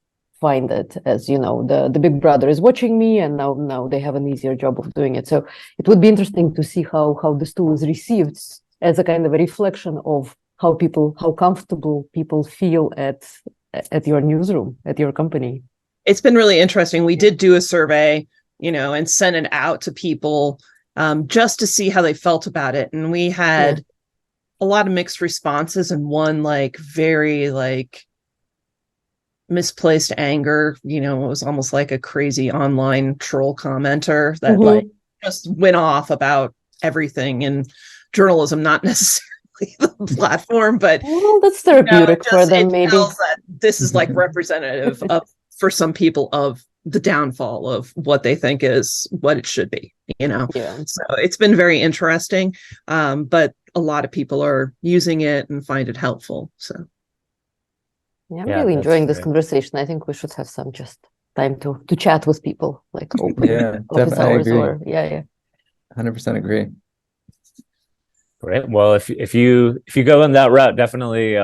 find it as, the big brother is watching me, and now they have an easier job of doing it. So it would be interesting to see how this tool is received as a kind of a reflection of how comfortable people feel at your newsroom, at your company. It's been really interesting. We did do a survey, and sent it out to people just to see how they felt about it. And we had a lot of mixed responses, and one very misplaced anger. It was almost like a crazy online troll commenter that just went off about everything in journalism, not necessarily the platform, but that's therapeutic for them. Maybe that this is representative of, for some people, of the downfall of what they think is what it should be. So it's been very interesting, but a lot of people are using it and find it helpful. So I'm really enjoying this conversation. I think we should have some just time to chat with people, open office hours, or 100% agree. Great. Well, if you go in that route, definitely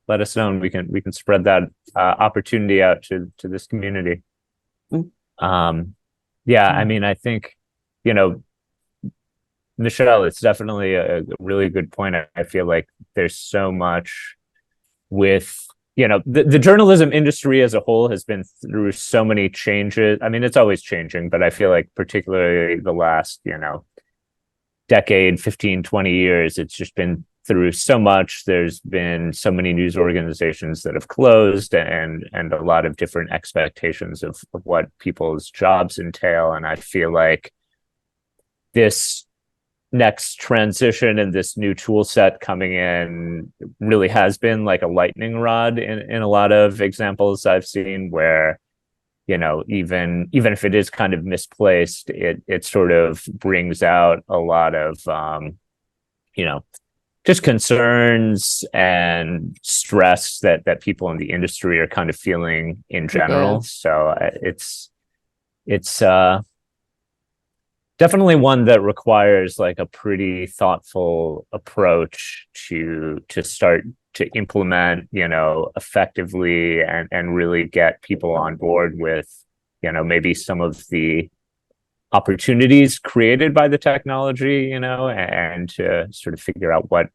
let us know, and we can spread that opportunity out to this community. Yeah, I mean, I think, Michelle, it's definitely a really good point. I feel like there's so much with, the journalism industry as a whole has been through so many changes. I mean, it's always changing, but I feel like particularly the last, decade, 15, 20 years, it's just been through so much. There's been so many news organizations that have closed, and a lot of different expectations of what people's jobs entail. And I feel like this next transition and this new tool set coming in really has been like a lightning rod in a lot of examples I've seen, where even if it is kind of misplaced, it sort of brings out a lot of just concerns and stress that people in the industry are kind of feeling in general. Yeah. So it's definitely one that requires like a pretty thoughtful approach to start to implement, effectively, and really get people on board with, maybe some of the opportunities created by the technology, and to sort of figure out what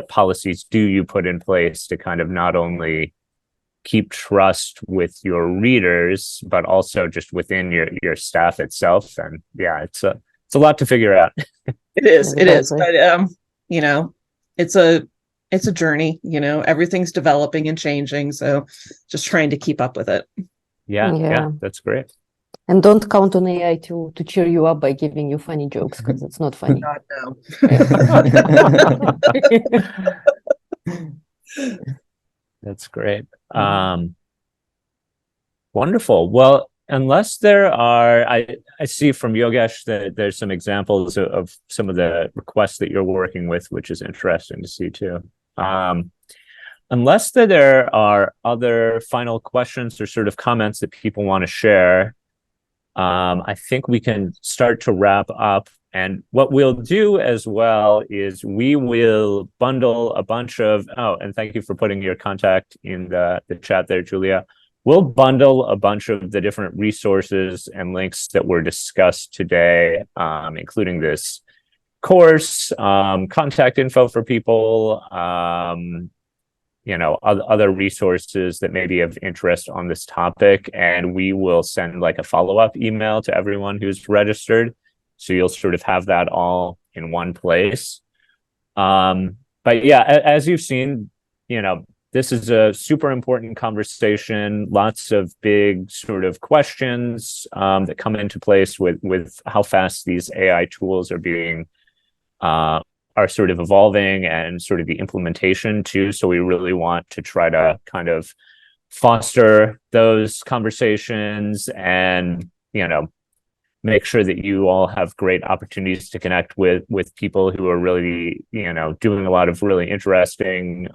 policies do you put in place to kind of not only keep trust with your readers, but also just within your staff itself. And yeah, it's a lot to figure out. It is, but it's a journey. Everything's developing and changing, so just trying to keep up with it. Yeah, that's great. And don't count on AI to cheer you up by giving you funny jokes, because it's not funny. God, no. That's great. Wonderful. Well, unless there are, I see from Yogesh that there's some examples of some of the requests that you're working with, which is interesting to see too. Unless there are other final questions or sort of comments that people want to share, I think we can start to wrap up. And what we'll do as well is we will bundle a bunch of, and thank you for putting your contact in the chat there, Julia. We'll bundle a bunch of the different resources and links that were discussed today, including this course, contact info for people, other resources that may be of interest on this topic. And we will send like a follow-up email to everyone who's registered. So you'll sort of have that all in one place. But yeah, as you've seen, this is a super important conversation, lots of big sort of questions that come into place with how fast these AI tools are being, are sort of evolving, and sort of the implementation too. So we really want to try to kind of foster those conversations and, make sure that you all have great opportunities to connect with people who are really, doing a lot of really interesting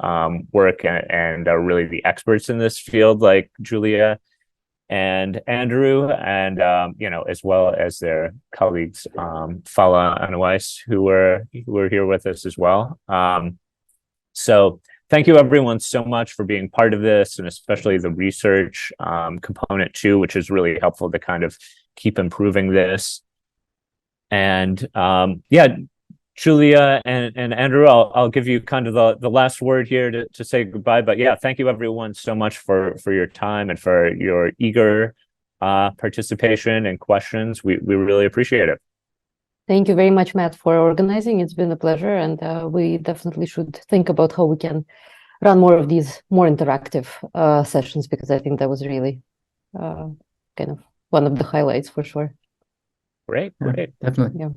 work and are really the experts in this field, like Julia and Andrew, and as well as their colleagues, Fala and Weiss, who were here with us as well. So thank you everyone so much for being part of this, and especially the research component too, which is really helpful to kind of keep improving this. And Julia and Andrew, I'll give you kind of the last word here to say goodbye. But yeah, thank you everyone so much for your time and for your eager participation and questions. We really appreciate it. Thank you very much, Matt, for organizing. It's been a pleasure, and we definitely should think about how we can run more of these more interactive sessions, because I think that was really kind of one of the highlights for sure. Great. Definitely.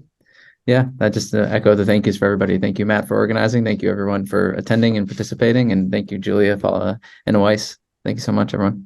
Yeah, I just echo the thank yous for everybody. Thank you, Matt, for organizing. Thank you, everyone, for attending and participating. And thank you, Julia, Paula, and Weiss. Thank you so much, everyone.